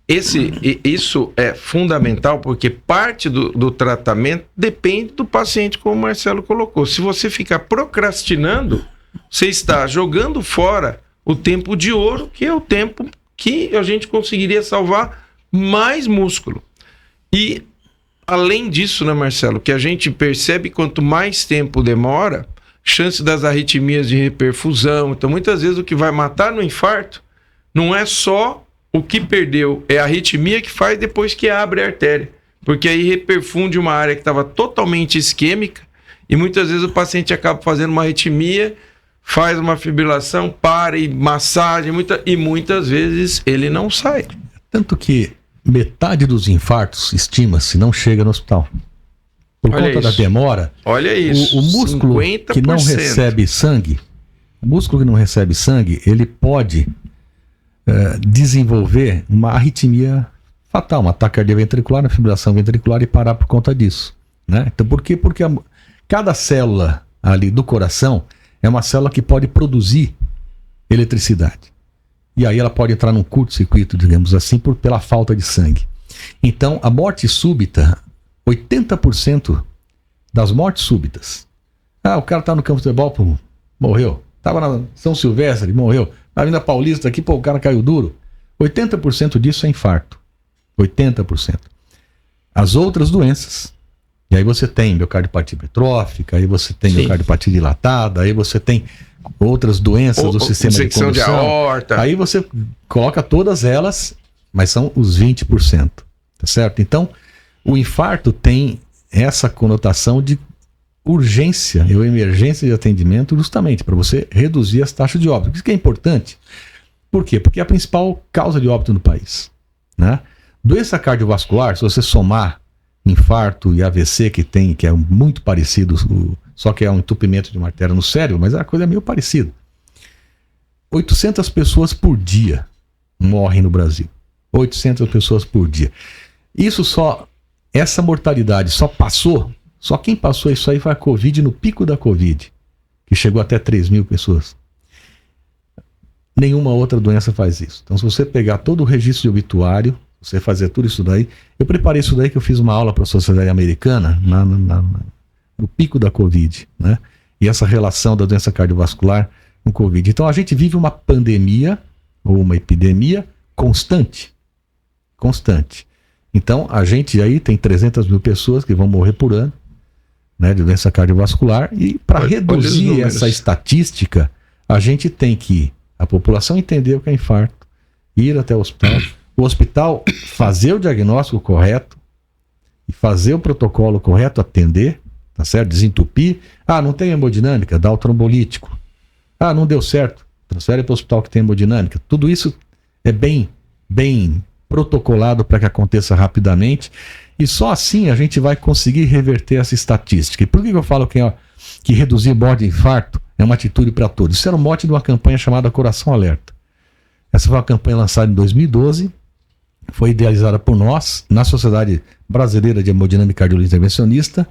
Isso é fundamental, porque parte do tratamento depende do paciente, como o Marcelo colocou. Se você ficar procrastinando, você está jogando fora o tempo de ouro, que é o tempo que a gente conseguiria salvar mais músculo. E, além disso, né, Marcelo, que a gente percebe quanto mais tempo demora, chance das arritmias de reperfusão. Então, muitas vezes, o que vai matar no infarto não é só o que perdeu, é a arritmia que faz depois que abre a artéria. Porque aí reperfunde uma área que estava totalmente isquêmica e muitas vezes o paciente acaba fazendo uma arritmia, faz uma fibrilação, para e massagem, e muitas vezes ele não sai. Tanto que metade dos infartos, estima-se, não chega no hospital. Por conta da demora. Olha isso. O músculo 50%. Que não recebe sangue, ele pode desenvolver uma arritmia fatal, uma taquicardia ventricular, uma fibrilação ventricular e parar por conta disso, né? Então, por quê? Porque cada célula ali do coração é uma célula que pode produzir eletricidade. E aí ela pode entrar num curto-circuito, digamos assim, pela falta de sangue. Então, a morte súbita, 80% das mortes súbitas. O cara tá no campo de futebol, pô, morreu. Tava na São Silvestre, morreu. Na Avenida Paulista aqui, pô, o cara caiu duro. 80% disso é infarto. 80%. As outras doenças, e aí você tem miocardiopatia hipertrófica, aí você tem miocardiopatia dilatada, aí você tem outras doenças do sistema de condução. De aorta. Aí você coloca todas elas, mas são os 20%, tá certo? Então, o infarto tem essa conotação de urgência ou emergência de atendimento justamente para você reduzir as taxas de óbito. Isso que é importante. Por quê? Porque é a principal causa de óbito no país, né? Doença cardiovascular, se você somar infarto e AVC que é muito parecido, só que é um entupimento de uma artéria no cérebro, mas a coisa é meio parecida. 800 pessoas por dia morrem no Brasil. 800 pessoas por dia. Essa mortalidade só quem passou isso aí foi a Covid no pico da Covid, que chegou até 3 mil pessoas. Nenhuma outra doença faz isso. Então, se você pegar todo o registro de obituário, você fazer tudo isso daí, eu preparei isso daí que eu fiz uma aula para a Sociedade Americana no pico da Covid, né? E essa relação da doença cardiovascular com Covid. Então, a gente vive uma pandemia ou uma epidemia constante. Então, a gente aí tem 300 mil pessoas que vão morrer por ano, né, de doença cardiovascular, e para reduzir essa estatística, a gente tem que a população entender o que é infarto, ir até o hospital fazer o diagnóstico correto e fazer o protocolo correto, atender, tá certo? Desentupir. Não tem hemodinâmica, dá o trombolítico. Não deu certo, transfere para o hospital que tem hemodinâmica. Tudo isso é bem protocolado para que aconteça rapidamente, e só assim a gente vai conseguir reverter essa estatística. E por que eu falo que reduzir morte de infarto é uma atitude para todos? Isso era o mote de uma campanha chamada Coração Alerta. Essa foi uma campanha lançada em 2012, foi idealizada por nós, na Sociedade Brasileira de Hemodinâmica e Cardiologia Intervencionista,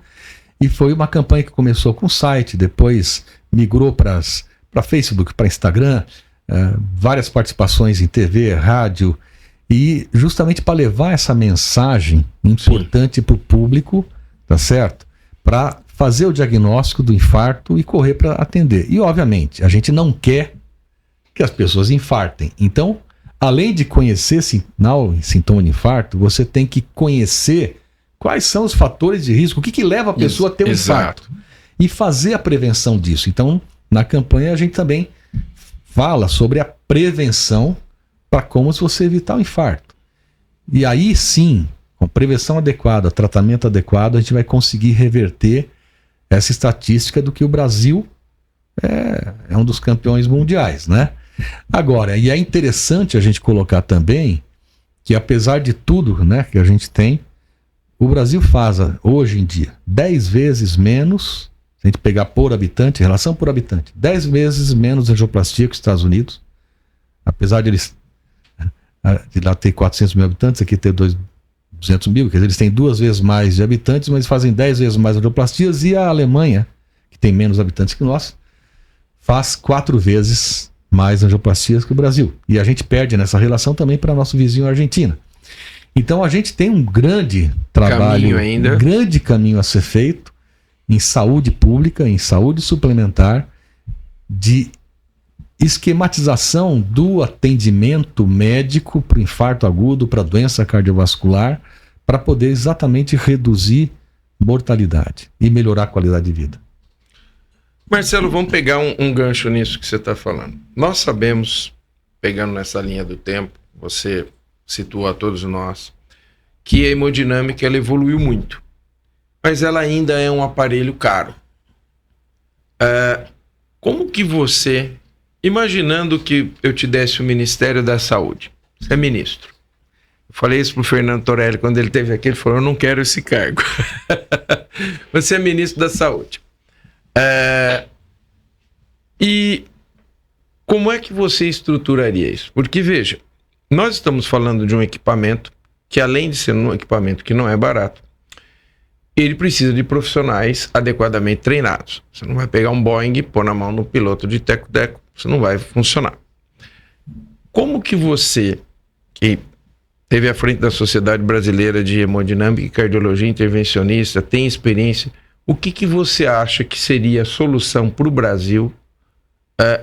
e foi uma campanha que começou com site, depois migrou para Facebook, para Instagram, várias participações em TV, rádio, e justamente para levar essa mensagem importante para o público, tá certo? Para fazer o diagnóstico do infarto e correr para atender. E, obviamente, a gente não quer que as pessoas infartem. Então, além de conhecer sinal e sintoma de infarto, você tem que conhecer quais são os fatores de risco, o que leva a pessoa a ter um infarto. E fazer a prevenção disso. Então, na campanha, a gente também fala sobre a prevenção para como você evitar o infarto. E aí sim, com prevenção adequada, tratamento adequado, a gente vai conseguir reverter essa estatística do que o Brasil é um dos campeões mundiais, né? Agora, e é interessante a gente colocar também que apesar de tudo, né, que a gente tem, o Brasil faz hoje em dia 10 vezes menos, se a gente pegar por habitante, relação por habitante, 10 vezes menos angioplastia que os Estados Unidos, apesar de lá ter 400 mil habitantes, aqui ter 200 mil, quer dizer, eles têm 2 vezes mais de habitantes, mas fazem 10 vezes mais angioplastias, e a Alemanha, que tem menos habitantes que nós, faz 4 vezes mais angioplastias que o Brasil. E a gente perde nessa relação também para nosso vizinho Argentina. Então a gente tem um grande trabalho, um grande caminho a ser feito em saúde pública, em saúde suplementar, de esquematização do atendimento médico para o infarto agudo, para a doença cardiovascular, para poder exatamente reduzir mortalidade e melhorar a qualidade de vida. Marcelo, vamos pegar um gancho nisso que você está falando. Nós sabemos pegando nessa linha do tempo, você situa a todos nós, que a hemodinâmica ela evoluiu muito, mas ela ainda é um aparelho caro. Como que você, imaginando que eu te desse o Ministério da Saúde, você é ministro. Eu falei isso pro Fernando Torelli quando ele esteve aqui, ele falou, eu não quero esse cargo. Você é ministro da Saúde. E como é que você estruturaria isso? Porque, veja, nós estamos falando de um equipamento que, além de ser um equipamento que não é barato, ele precisa de profissionais adequadamente treinados. Você não vai pegar um Boeing e pôr na mão no piloto de teco-teco, isso não vai funcionar. Como que você, que teve à frente da Sociedade Brasileira de Hemodinâmica e Cardiologia Intervencionista, tem experiência, o que você acha que seria a solução para o Brasil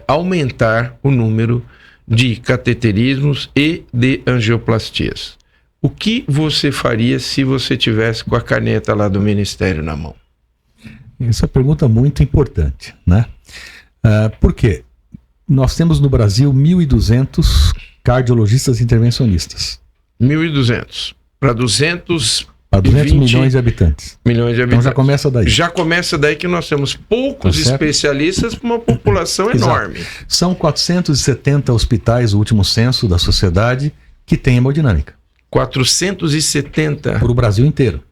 aumentar o número de cateterismos e de angioplastias? O que você faria se você tivesse com a caneta lá do Ministério na mão? Essa é uma pergunta muito importante, né? Por quê? Nós temos no Brasil 1.200 cardiologistas intervencionistas. 1.200 para 200 milhões de habitantes. Então já começa daí. Já começa daí que nós temos poucos especialistas para uma população enorme. São 470 hospitais, o último censo da sociedade, que tem hemodinâmica. 470? Para o Brasil inteiro.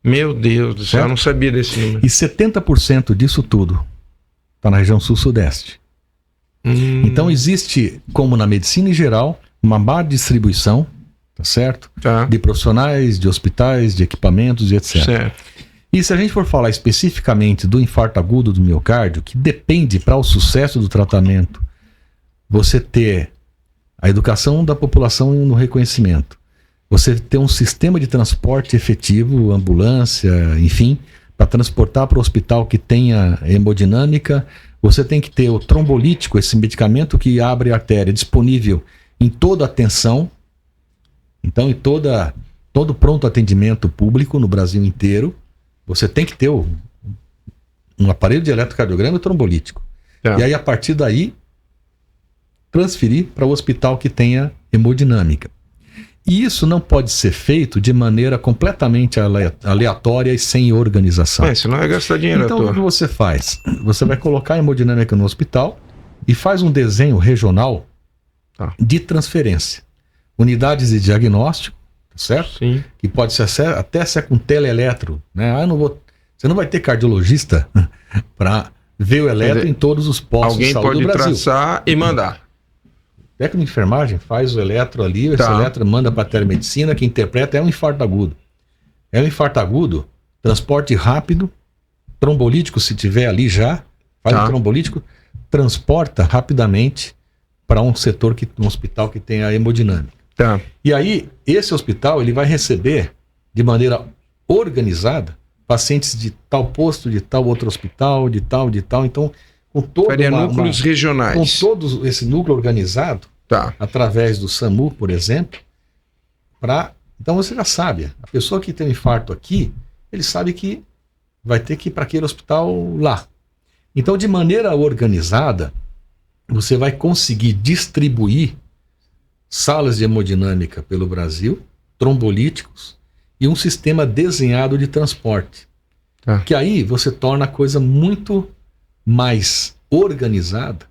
Meu Deus do céu, eu não sabia desse número. E 70% disso tudo está na região sul-sudeste. Então existe, como na medicina em geral, uma má distribuição, tá certo? Tá. De profissionais, de hospitais, de equipamentos e etc. Certo. E se a gente for falar especificamente do infarto agudo do miocárdio, que depende para o sucesso do tratamento, você ter a educação da população no reconhecimento, você ter um sistema de transporte efetivo, ambulância, enfim, para transportar para o hospital que tenha hemodinâmica, você tem que ter o trombolítico, esse medicamento que abre a artéria, disponível em toda a atenção. Então, em todo pronto atendimento público no Brasil inteiro, você tem que ter um aparelho de eletrocardiograma e trombolítico. E aí, a partir daí, transferir para o hospital que tenha hemodinâmica. E isso não pode ser feito de maneira completamente aleatória e sem organização. Senão vai gastar dinheiro. Então, o que você faz? Você vai colocar a hemodinâmica no hospital e faz um desenho regional de transferência. Unidades de diagnóstico, certo? Sim. Que pode ser até ser com teleeletro, né? Você não vai ter cardiologista para ver o eletro em todos os postos de saúde do Brasil. Alguém pode traçar e mandar. O técnico de enfermagem faz o eletro ali, esse eletro manda para a telemedicina, que interpreta é um infarto agudo. É um infarto agudo, transporte rápido, trombolítico se tiver ali já, faz o trombolítico, transporta rapidamente para um setor, um hospital que tenha hemodinâmica. E aí, esse hospital ele vai receber de maneira organizada pacientes de tal posto, de tal outro hospital, de tal. Então, com todo núcleos regionais. Com todo esse núcleo organizado, através do SAMU, por exemplo, então você já sabe, a pessoa que tem um infarto aqui, ele sabe que vai ter que ir para aquele hospital lá. Então, de maneira organizada, você vai conseguir distribuir salas de hemodinâmica pelo Brasil, trombolíticos e um sistema desenhado de transporte. Que aí você torna a coisa muito mais organizada,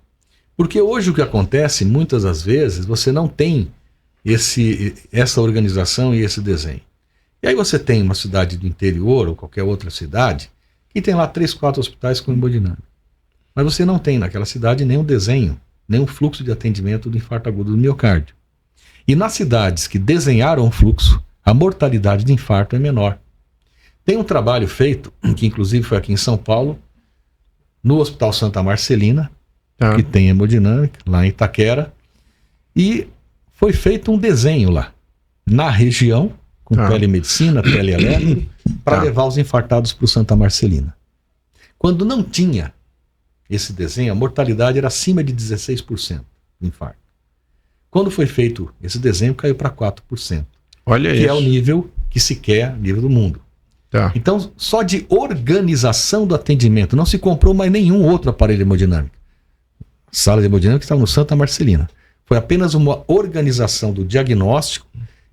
porque hoje o que acontece, muitas das vezes, você não tem essa organização e esse desenho. E aí você tem uma cidade do interior ou qualquer outra cidade que tem lá 3, 4 hospitais com hemodinâmica. Mas você não tem naquela cidade nenhum desenho, nenhum fluxo de atendimento do infarto agudo do miocárdio. E nas cidades que desenharam o fluxo, a mortalidade de infarto é menor. Tem um trabalho feito, que inclusive foi aqui em São Paulo, no Hospital Santa Marcelina, que tem hemodinâmica, lá em Itaquera, e foi feito um desenho lá, na região, com telemedicina, teleeletro, para levar os infartados para o Santa Marcelina. Quando não tinha esse desenho, a mortalidade era acima de 16% do infarto. Quando foi feito esse desenho, caiu para 4%. Olha isso. Que é o nível que se quer, nível do mundo. Então, só de organização do atendimento, não se comprou mais nenhum outro aparelho hemodinâmico. A sala de hemodinâmica estava no Santa Marcelina. Foi apenas uma organização do diagnóstico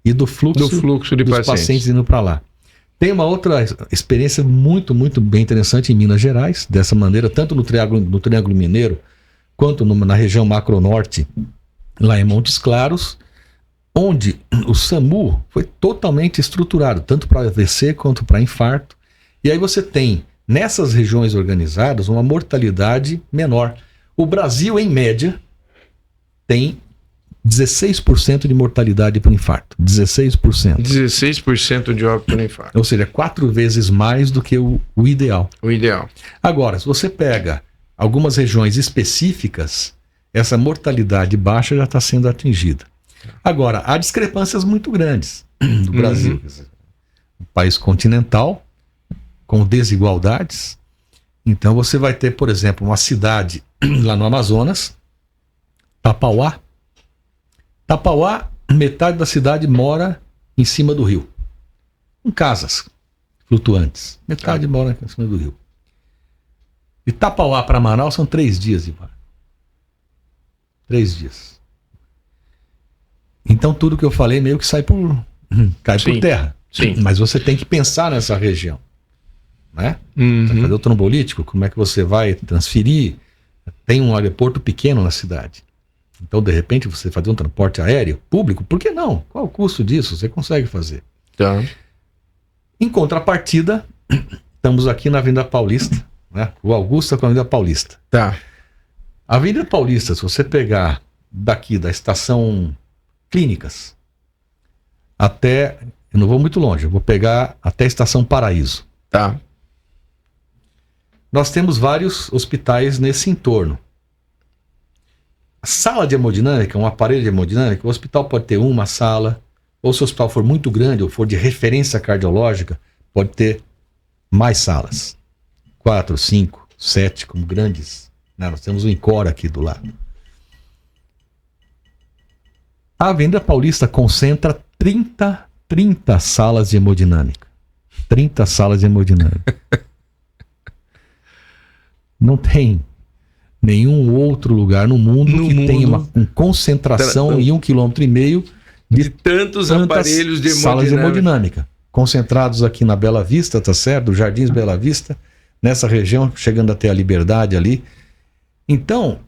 e do fluxo de dos pacientes indo para lá. Tem uma outra experiência muito, muito bem interessante em Minas Gerais, dessa maneira, tanto no Triângulo Mineiro, quanto na região Macro-Norte, lá em Montes Claros, onde o SAMU foi totalmente estruturado, tanto para AVC quanto para infarto. E aí você tem, nessas regiões organizadas, uma mortalidade menor. O Brasil, em média, tem 16% de mortalidade por infarto. 16%. 16% de óbito por infarto. Ou seja, 4 vezes mais do que o ideal. O ideal. Agora, se você pega algumas regiões específicas, essa mortalidade baixa já está sendo atingida. Agora, há discrepâncias muito grandes no Brasil. Um país continental, com desigualdades. Então você vai ter, por exemplo, uma cidade lá no Amazonas, Tapauá. Tapauá, metade da cidade mora em cima do rio, em casas flutuantes. Metade mora em cima do rio. De Tapauá para Manaus são 3 dias de mar. 3 dias. Então tudo que eu falei meio que cai por terra. Sim. Mas você tem que pensar nessa região, né? Você vai fazer o trombolítico, como é que você vai transferir? Tem um aeroporto pequeno na cidade. Então, de repente, você fazer um transporte aéreo público, por que não? Qual o custo disso? Você consegue fazer. Tá. Em contrapartida, estamos aqui na Avenida Paulista, né? O Augusta com a Avenida Paulista. Tá. A Avenida Paulista, se você pegar daqui da estação Clínicas até... Eu não vou muito longe, eu vou pegar até a estação Paraíso. Tá. Nós temos vários hospitais nesse entorno. A sala de hemodinâmica, um aparelho de hemodinâmica, o hospital pode ter uma sala, ou se o hospital for muito grande, ou for de referência cardiológica, pode ter mais salas. 4, 5, 7, como grandes. Nós temos o Incor aqui do lado. A Avenida Paulista concentra 30 salas de hemodinâmica. 30 salas de hemodinâmica. Não tem nenhum outro lugar no mundo tenha uma concentração em 1,5 km de tantos aparelhos de salas de hemodinâmica. Concentrados aqui na Bela Vista, tá certo? Jardins Bela Vista, nessa região, chegando até a Liberdade ali. Então,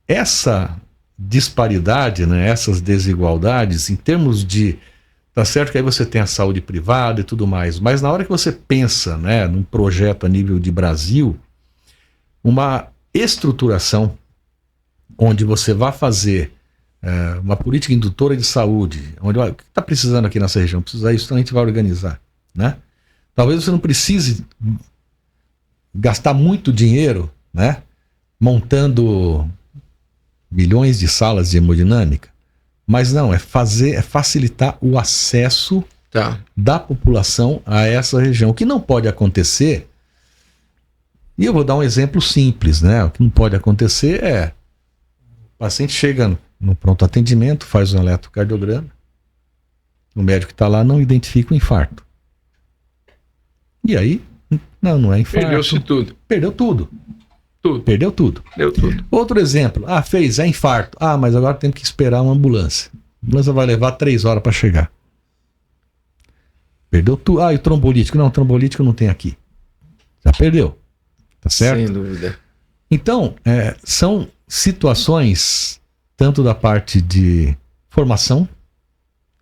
essa disparidade, né, essas desigualdades, em termos de... Tá certo que aí você tem a saúde privada e tudo mais, mas na hora que você pensa, né, num projeto a nível de Brasil, uma estruturação onde você vai fazer uma política indutora de saúde, onde o que está precisando aqui nessa região? Precisa disso, então a gente vai organizar, né? Talvez você não precise gastar muito dinheiro, né, montando milhões de salas de hemodinâmica, mas não, é facilitar o acesso da população a essa região. O que não pode acontecer, e eu vou dar um exemplo simples, né? O que não pode acontecer é o paciente chega no pronto atendimento, faz um eletrocardiograma, o médico que está lá não identifica o infarto. E aí, não é infarto. Perdeu-se tudo. Perdeu tudo. Perdeu tudo. Outro exemplo, fez, é infarto. Mas agora tem que esperar uma ambulância. A ambulância vai levar 3 horas para chegar. Perdeu tudo. E o trombolítico? Não, o trombolítico não tem aqui. Já perdeu. Tá certo? Sem dúvida. Então, são situações, tanto da parte de formação,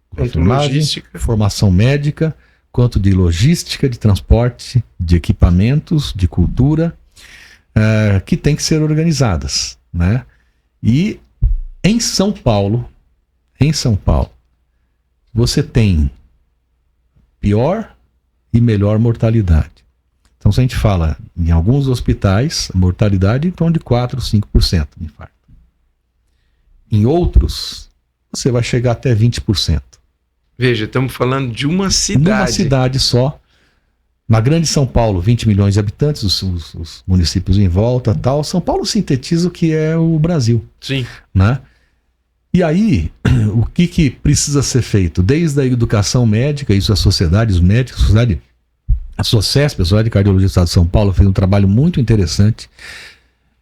quanto logística, formação médica, quanto de logística, de transporte, de equipamentos, de cultura, que tem que ser organizadas, né? E em São Paulo, você tem pior e melhor mortalidade. Então, se a gente fala em alguns hospitais, a mortalidade é em torno de 4, 5% de infarto. Em outros, você vai chegar até 20%. Veja, estamos falando de uma cidade. Uma cidade só. Na Grande São Paulo, 20 milhões de habitantes, os municípios em volta, tal. São Paulo sintetiza o que é o Brasil. Sim. Né? E aí, o que precisa ser feito? Desde a educação médica, isso a sociedade, os médicos, a SOCESP, a Sociedade de Cardiologia do Estado de São Paulo, fez um trabalho muito interessante.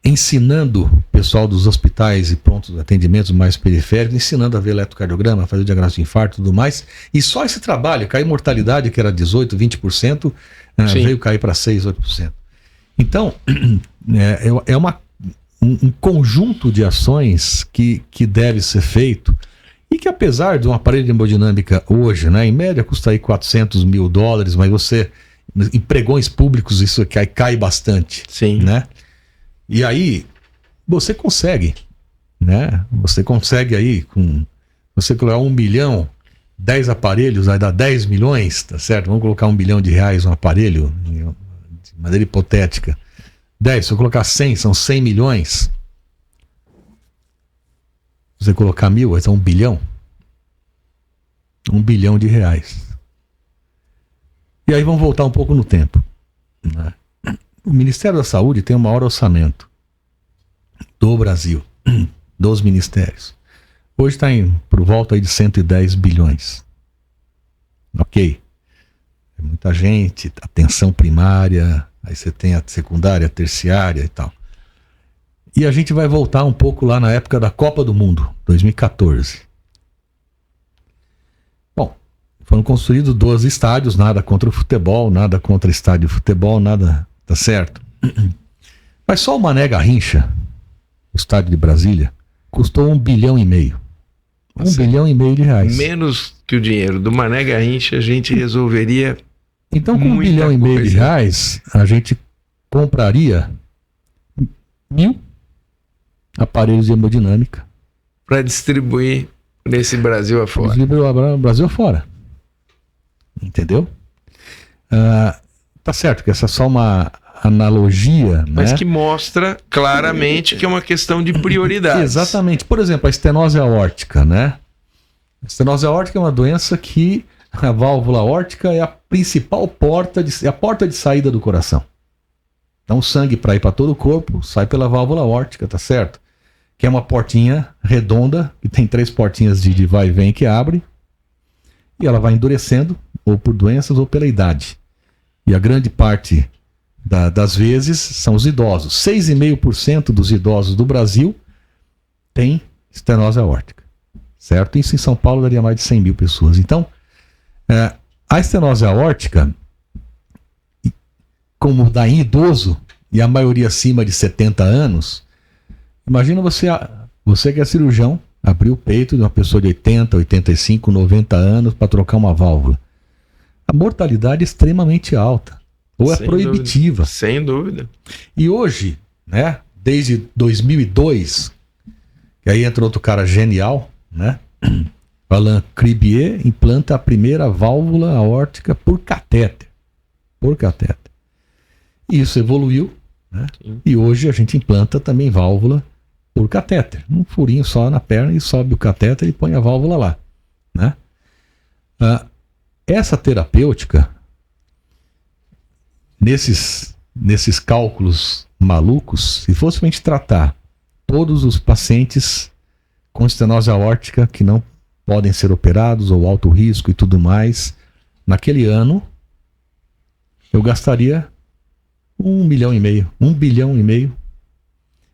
ensinando o pessoal dos hospitais e prontos atendimentos mais periféricos, ensinando a ver eletrocardiograma, fazer o diagnóstico de infarto e tudo mais. E só esse trabalho, caiu mortalidade, que era 18%, 20%, veio cair para 6%, 8%. Então, é um conjunto de ações que deve ser feito e que, apesar de um aparelho de hemodinâmica hoje, né, em média custa aí $400 mil, mas você, em pregões públicos, isso cai bastante. Sim. Né? E aí, você consegue, né? Você consegue aí, você colocar 1 milhão, 10 aparelhos, vai dar 10 milhões, tá certo? Vamos colocar R$1 bilhão um aparelho, de maneira hipotética. 10, se eu colocar 100, são 100 milhões. Se você colocar 1.000, vai ser 1 bilhão. R$1 bilhão. E aí vamos voltar um pouco no tempo, né? O Ministério da Saúde tem o maior orçamento do Brasil, dos ministérios. Hoje está por volta aí de 110 bilhões. Ok. É muita gente, atenção primária, aí você tem a secundária, a terciária e tal. E a gente vai voltar um pouco lá na época da Copa do Mundo, 2014. Bom, foram construídos 12 estádios, nada contra o futebol, nada contra estádio de futebol, nada... Tá certo? Mas só o Mané Garrincha, o estádio de Brasília, custou R$1,5 bilhão. R$1,5 bilhão. Menos que o dinheiro do Mané Garrincha, a gente resolveria. Então, com R$1,5 bilhão, a gente compraria 1.000 aparelhos de hemodinâmica para distribuir nesse Brasil afora. Distribuir o Brasil afora. Entendeu? Tá certo que essa é só uma analogia, mas né? Que mostra claramente que é uma questão de prioridade. Exatamente. Por exemplo, a estenose aórtica, né? A estenose aórtica é uma doença que a válvula aórtica é a principal porta de saída do coração. Então o sangue, para ir para todo o corpo, sai pela válvula aórtica, tá certo? Que é uma portinha redonda, que tem 3 portinhas de vai e vem que abre, e ela vai endurecendo, ou por doenças ou pela idade. E a grande parte das vezes são os idosos. 6,5% dos idosos do Brasil tem estenose aórtica, certo? Isso em São Paulo daria mais de 100 mil pessoas. Então, a estenose aórtica, como dá em idoso, e a maioria acima de 70 anos, imagina você que é cirurgião, abrir o peito de uma pessoa de 80, 85, 90 anos para trocar uma válvula. A mortalidade é extremamente alta. Ou é proibitiva. Sem dúvida. E hoje, né, desde 2002, que aí entra outro cara genial, né? Alain Cribier implanta a primeira válvula aórtica por catéter. Por catéter. E isso evoluiu, né? E hoje a gente implanta também válvula por catéter. Um furinho só na perna e sobe o catéter e põe a válvula lá, né? Essa terapêutica, nesses cálculos malucos, se fosse a gente tratar todos os pacientes com estenose aórtica que não podem ser operados ou alto risco e tudo mais, naquele ano eu gastaria R$1,5 milhão, R$1,5 bilhão,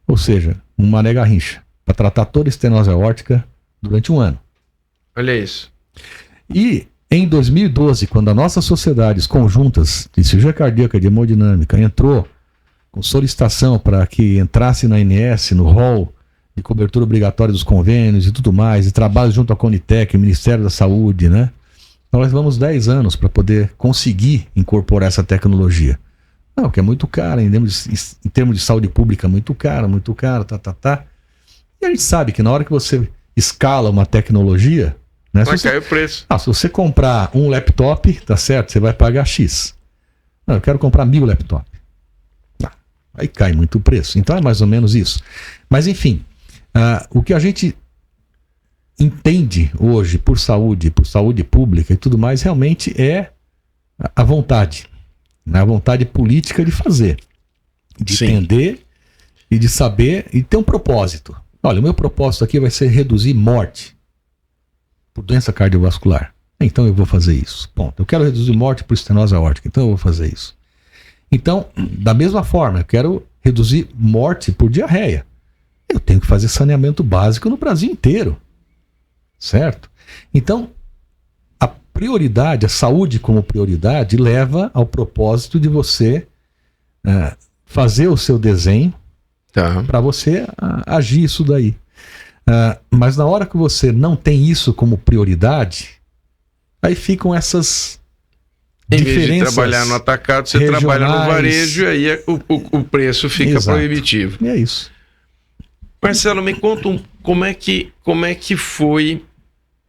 ou seja, um Mané Garrincha, para tratar toda a estenose aórtica durante um ano. Olha isso. E em 2012, quando as nossas sociedades conjuntas de cirurgia cardíaca e de hemodinâmica entrou com solicitação para que entrasse na ANS, no rol de cobertura obrigatória dos convênios e tudo mais, e trabalho junto à Conitec, Ministério da Saúde, né? Então nós levamos 10 anos para poder conseguir incorporar essa tecnologia. Não, que é muito caro, em termos de saúde pública, muito caro, tá. E a gente sabe que na hora que você escala uma tecnologia, né, vai cair o preço. Se você comprar um laptop, tá certo, você vai pagar X. Não, eu quero comprar 1.000 laptops. Aí cai muito o preço. Então é mais ou menos isso. Mas enfim, o que a gente entende hoje por saúde pública e tudo mais, realmente é a vontade. A vontade política de fazer, de entender e de saber e ter um propósito. Olha, o meu propósito aqui vai ser reduzir morte por doença cardiovascular. Então eu vou fazer isso. Ponto. Eu quero reduzir morte por estenose aórtica. Então eu vou fazer isso. Então, da mesma forma, eu quero reduzir morte por diarreia. Eu tenho que fazer saneamento básico no Brasil inteiro. Certo? Então, a prioridade, a saúde como prioridade, leva ao propósito de você fazer o seu desenho para você agir isso daí. Mas na hora que você não tem isso como prioridade, aí ficam essas diferenças. Em vez de trabalhar no atacado, você trabalha no varejo e aí o preço fica proibitivo. E é isso. Marcelo, me conta como é que foi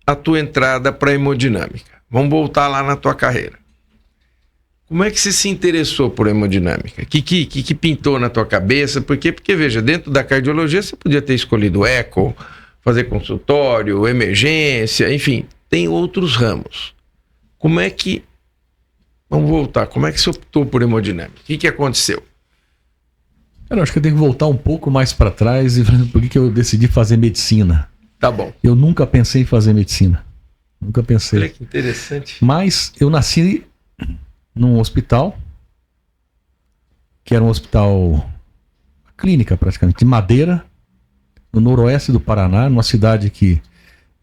a tua entrada para a hemodinâmica. Vamos voltar lá na tua carreira. Como é que você se interessou por hemodinâmica? O que pintou na tua cabeça? Porque, veja, dentro da cardiologia você podia ter escolhido eco, fazer consultório, emergência, enfim, tem outros ramos. Vamos voltar, como é que você optou por hemodinâmica? O que aconteceu? Eu acho que eu tenho que voltar um pouco mais para trás e ver por que eu decidi fazer medicina. Tá bom. Eu nunca pensei em fazer medicina. Nunca pensei. Olha que interessante. Mas eu nasci num hospital, que era um hospital clínica praticamente, de Madeira, no noroeste do Paraná, numa cidade que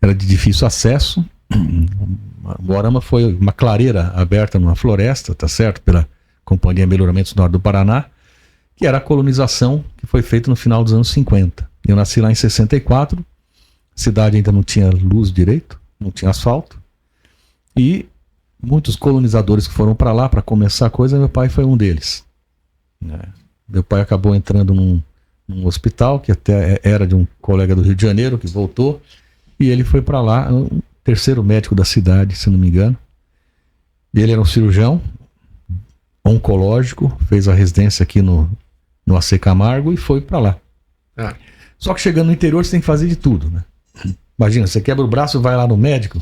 era de difícil acesso. Moarama foi uma clareira aberta numa floresta, tá certo? Pela Companhia Melhoramentos do Norte do Paraná, que era a colonização que foi feita no final dos anos 50. Eu nasci lá em 64, a cidade ainda não tinha luz direito, não tinha asfalto, e muitos colonizadores que foram para lá para começar a coisa, meu pai foi um deles. Meu pai acabou entrando num hospital, que até era de um colega do Rio de Janeiro, que voltou, e ele foi para lá, o terceiro médico da cidade, se não me engano. Ele era um cirurgião oncológico, fez a residência aqui no AC Camargo e foi para lá. Só que chegando no interior você tem que fazer de tudo, né? Imagina, você quebra o braço e vai lá no médico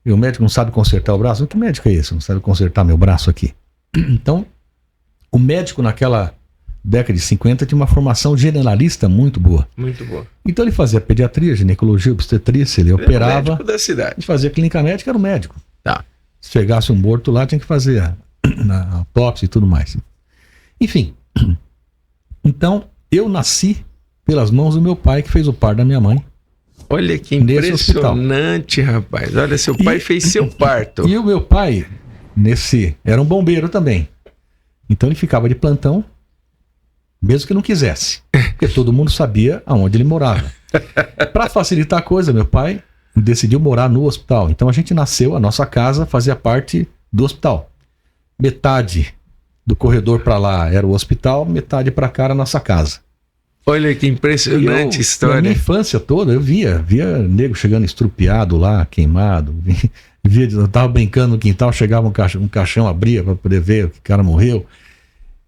e o médico não sabe consertar o braço. Que médico é esse? Não sabe consertar meu braço aqui. Então, o médico naquela década de 50 tinha uma formação generalista muito boa. Muito boa. Então ele fazia pediatria, ginecologia, obstetrícia, ele operava. Era o médico da cidade. Ele fazia clínica médica, era o médico. Tá. Se chegasse um morto lá, tinha que fazer a autópsia e tudo mais. Enfim. Então, eu nasci pelas mãos do meu pai, que fez o parto da minha mãe. Olha que impressionante, rapaz. Olha, seu pai fez seu parto. E o meu pai, era um bombeiro também. Então ele ficava de plantão, mesmo que não quisesse. Porque todo mundo sabia aonde ele morava. Para facilitar a coisa, meu pai decidiu morar no hospital. Então a gente nasceu, a nossa casa fazia parte do hospital. Metade do corredor para lá era o hospital, metade para cá era a nossa casa. Olha que impressionante história. Na minha infância toda eu via nego chegando estrupiado lá, queimado. Eu tava brincando no quintal, chegava um caixão, abria para poder ver que o cara morreu.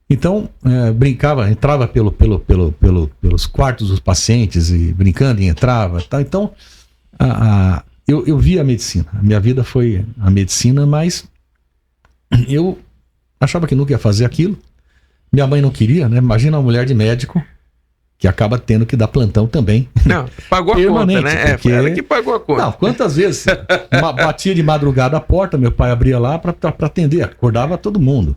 Então, brincava, entrava pelos quartos dos pacientes e brincando e entrava. Tá? Então, eu via a medicina. A minha vida foi a medicina, mas eu achava que nunca ia fazer aquilo. Minha mãe não queria, né? Imagina uma mulher de médico que acaba tendo que dar plantão também. Não, pagou a conta, né? Foi ela que pagou a conta. Não, quantas vezes batia de madrugada a porta, meu pai abria lá para atender, acordava todo mundo.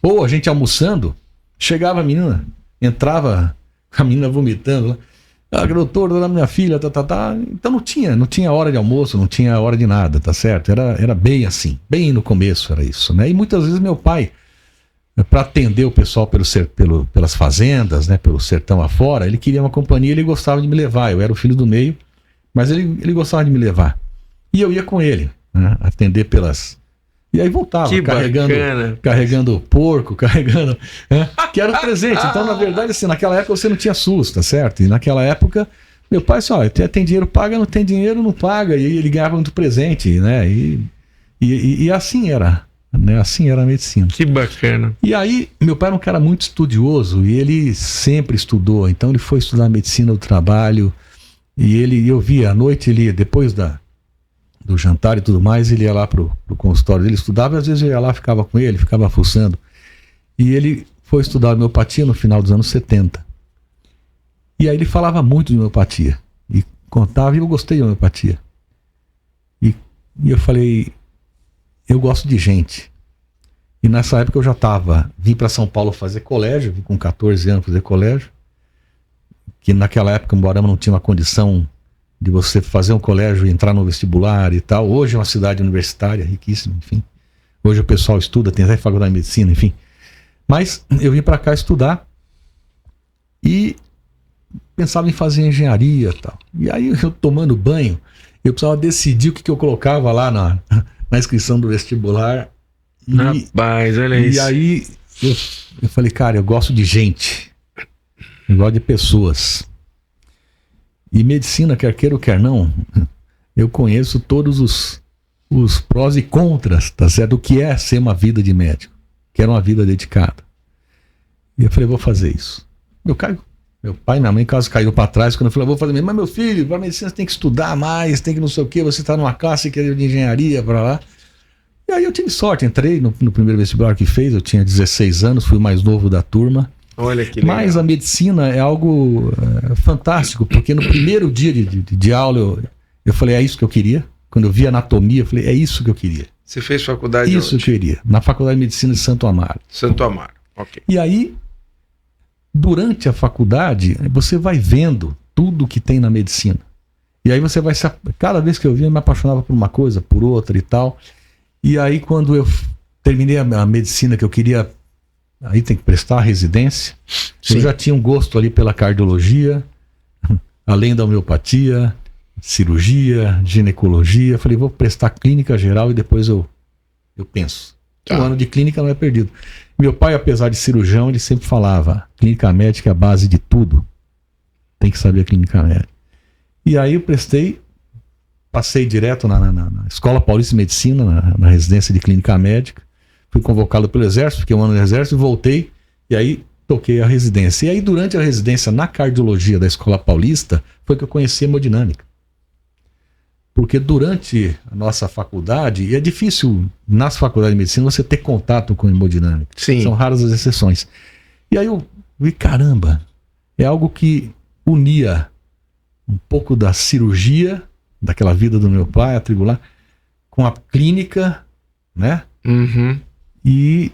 Ou a gente almoçando, chegava a menina, entrava a menina vomitando lá. Doutor, minha filha, Então não tinha hora de almoço, não tinha hora de nada, tá certo? Era bem assim, bem no começo era isso, né? E muitas vezes meu pai, para atender o pessoal pelas fazendas, né, pelo sertão afora, ele queria uma companhia, ele gostava de me levar. Eu era o filho do meio, mas ele gostava de me levar. E eu ia com ele, né, atender pelas... E aí voltava, carregando porco, que era o presente. Então, na verdade, assim, naquela época você não tinha SUS, tá certo? E naquela época, meu pai disse, tem dinheiro, paga, não tem dinheiro, não paga. E ele ganhava muito presente, né? E assim era, né? Assim era a medicina. Que bacana. E aí, meu pai era um cara muito estudioso e ele sempre estudou. Então, ele foi estudar medicina do trabalho e eu via à noite, depois do jantar e tudo mais, ele ia lá pro consultório dele, estudava, e às vezes eu ia lá, ficava com ele, ficava fuçando. E ele foi estudar homeopatia no final dos anos 70. E aí ele falava muito de homeopatia. E contava, e eu gostei de homeopatia. E eu falei, eu gosto de gente. E nessa época eu já vim para São Paulo fazer colégio, vim com 14 anos fazer colégio, que naquela época em Moarama não tinha uma condição de você fazer um colégio e entrar no vestibular e tal. Hoje é uma cidade universitária, riquíssima, enfim. Hoje o pessoal estuda, tem até faculdade de medicina, enfim. Mas eu vim para cá estudar e pensava em fazer engenharia e tal. E aí eu tomando banho, eu precisava decidir o que eu colocava lá na inscrição do vestibular. Rapaz, olha isso. E aí eu falei, cara, eu gosto de gente. Eu gosto de pessoas. E medicina, quer queira ou quer não, eu conheço todos os prós e contras, tá certo? O que é ser uma vida de médico. Quero uma vida dedicada. E eu falei, vou fazer isso. Meu pai e minha mãe quase caíram para trás quando eu falei, vou fazer mesmo. Mas meu filho, para medicina você tem que estudar mais, tem que não sei o quê, você está numa classe que é de engenharia, para lá. E aí eu tive sorte, entrei no primeiro vestibular que fez, eu tinha 16 anos, fui o mais novo da turma. Olha que legal. Mas a medicina é algo fantástico, porque no primeiro dia de aula eu falei, é isso que eu queria. Quando eu vi anatomia, eu falei, é isso que eu queria. Você fez faculdade Isso onde? que eu queria, na Faculdade de Medicina de Santo Amaro. Santo Amaro, ok. E aí, durante a faculdade, você vai vendo tudo que tem na medicina. E aí você vai cada vez que eu via, eu me apaixonava por uma coisa, por outra e tal. E aí quando eu terminei a medicina que eu queria, aí tem que prestar a residência. Sim. Eu já tinha um gosto ali pela cardiologia, além da homeopatia, cirurgia, ginecologia. Falei, vou prestar clínica geral e depois eu penso. Um ano de clínica não é perdido. Meu pai, apesar de cirurgião, ele sempre falava, clínica médica é a base de tudo. Tem que saber a clínica médica. E aí eu passei direto na Escola Paulista de Medicina, na residência de clínica médica. Fui convocado pelo Exército, fiquei um ano no Exército, voltei e aí toquei a residência. E aí durante a residência na cardiologia da Escola Paulista, foi que eu conheci a hemodinâmica. Porque durante a nossa faculdade, e é difícil nas faculdades de medicina você ter contato com hemodinâmica. Sim. São raras as exceções. E aí eu vi, caramba, é algo que unia um pouco da cirurgia, daquela vida do meu pai, atribular, com a clínica, né? Uhum. E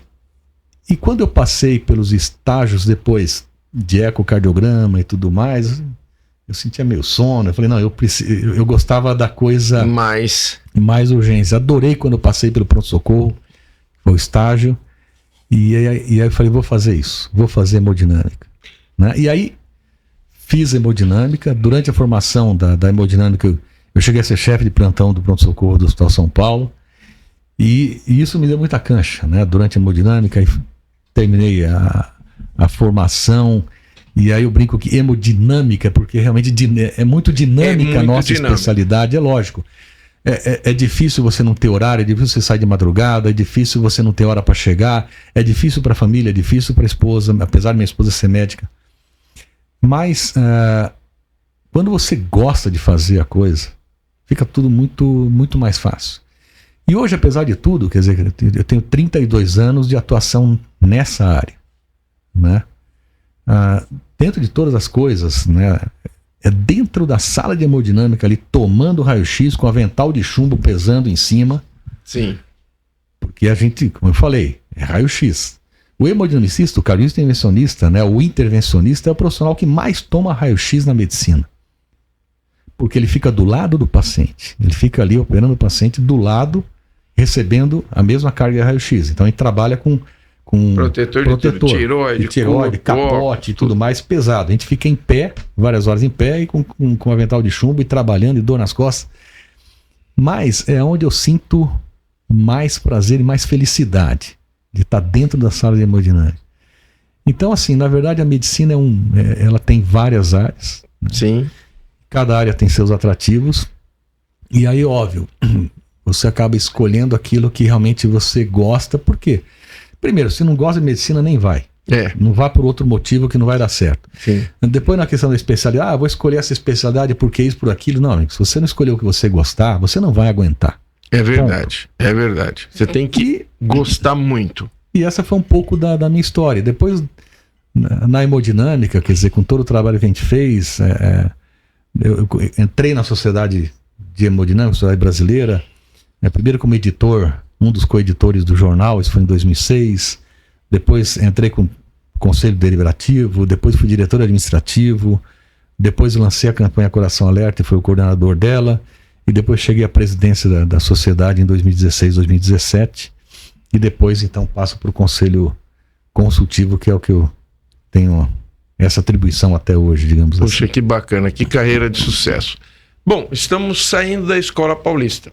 quando eu passei pelos estágios depois de ecocardiograma e tudo mais, eu sentia meio sono. Eu falei, não, eu gostava da coisa mais urgência. Adorei quando eu passei pelo pronto-socorro, foi o estágio, e aí eu falei, vou fazer isso, vou fazer hemodinâmica, né? E aí fiz hemodinâmica. Durante a formação da hemodinâmica, eu cheguei a ser chefe de plantão do pronto-socorro do Hospital São Paulo, e isso me deu muita cancha, né? Durante a hemodinâmica, aí terminei a formação. E aí eu brinco que hemodinâmica, porque realmente é muito dinâmica a nossa especialidade, é lógico. É difícil você não ter horário, é difícil você sair de madrugada, é difícil você não ter hora para chegar, é difícil para a família, é difícil para a esposa, apesar de minha esposa ser médica. Mas quando você gosta de fazer a coisa, fica tudo muito, muito mais fácil. E hoje, apesar de tudo, quer dizer, eu tenho 32 anos de atuação nessa área, né? Dentro de todas as coisas, né? É dentro da sala de hemodinâmica ali, tomando raio-x com avental de chumbo pesando em cima. Sim. Porque a gente, como eu falei, é raio-x. O hemodinamicista, o cardiologista intervencionista, né? O intervencionista é o profissional que mais toma raio-x na medicina. Porque ele fica do lado do paciente. Ele fica ali operando o paciente do lado, recebendo a mesma carga de raio-x. Então ele trabalha com protetor tireoide, capote e tudo mais pesado. A gente fica em pé, várias horas em pé, e com avental de chumbo e trabalhando e dor nas costas. Mas é onde eu sinto mais prazer e mais felicidade de estar dentro da sala de hemodinâmica. Então, assim, na verdade a medicina ela tem várias áreas. Né? Sim. Cada área tem seus atrativos. E aí, óbvio, você acaba escolhendo aquilo que realmente você gosta. Por quê? Primeiro, se não gosta de medicina, nem vai. Não vá por outro motivo que não vai dar certo. Sim. Depois, na questão da especialidade, vou escolher essa especialidade porque isso, por aquilo. Não, amigo, se você não escolher o que você gostar, você não vai aguentar. É verdade, é verdade. Você tem que gostar muito. E essa foi um pouco da minha história. Depois, na hemodinâmica, quer dizer, com todo o trabalho que a gente fez, eu entrei na Sociedade de Hemodinâmica, Sociedade Brasileira, primeiro como editor, um dos coeditores do jornal, isso foi em 2006. Depois entrei com o Conselho Deliberativo, depois fui diretor administrativo, depois lancei a campanha Coração Alerta e fui o coordenador dela, e depois cheguei à presidência da sociedade em 2016, 2017, e depois então passo para o Conselho Consultivo, que é o que eu tenho essa atribuição até hoje, digamos assim. Puxa, que bacana, que carreira de sucesso. Bom, estamos saindo da Escola Paulista,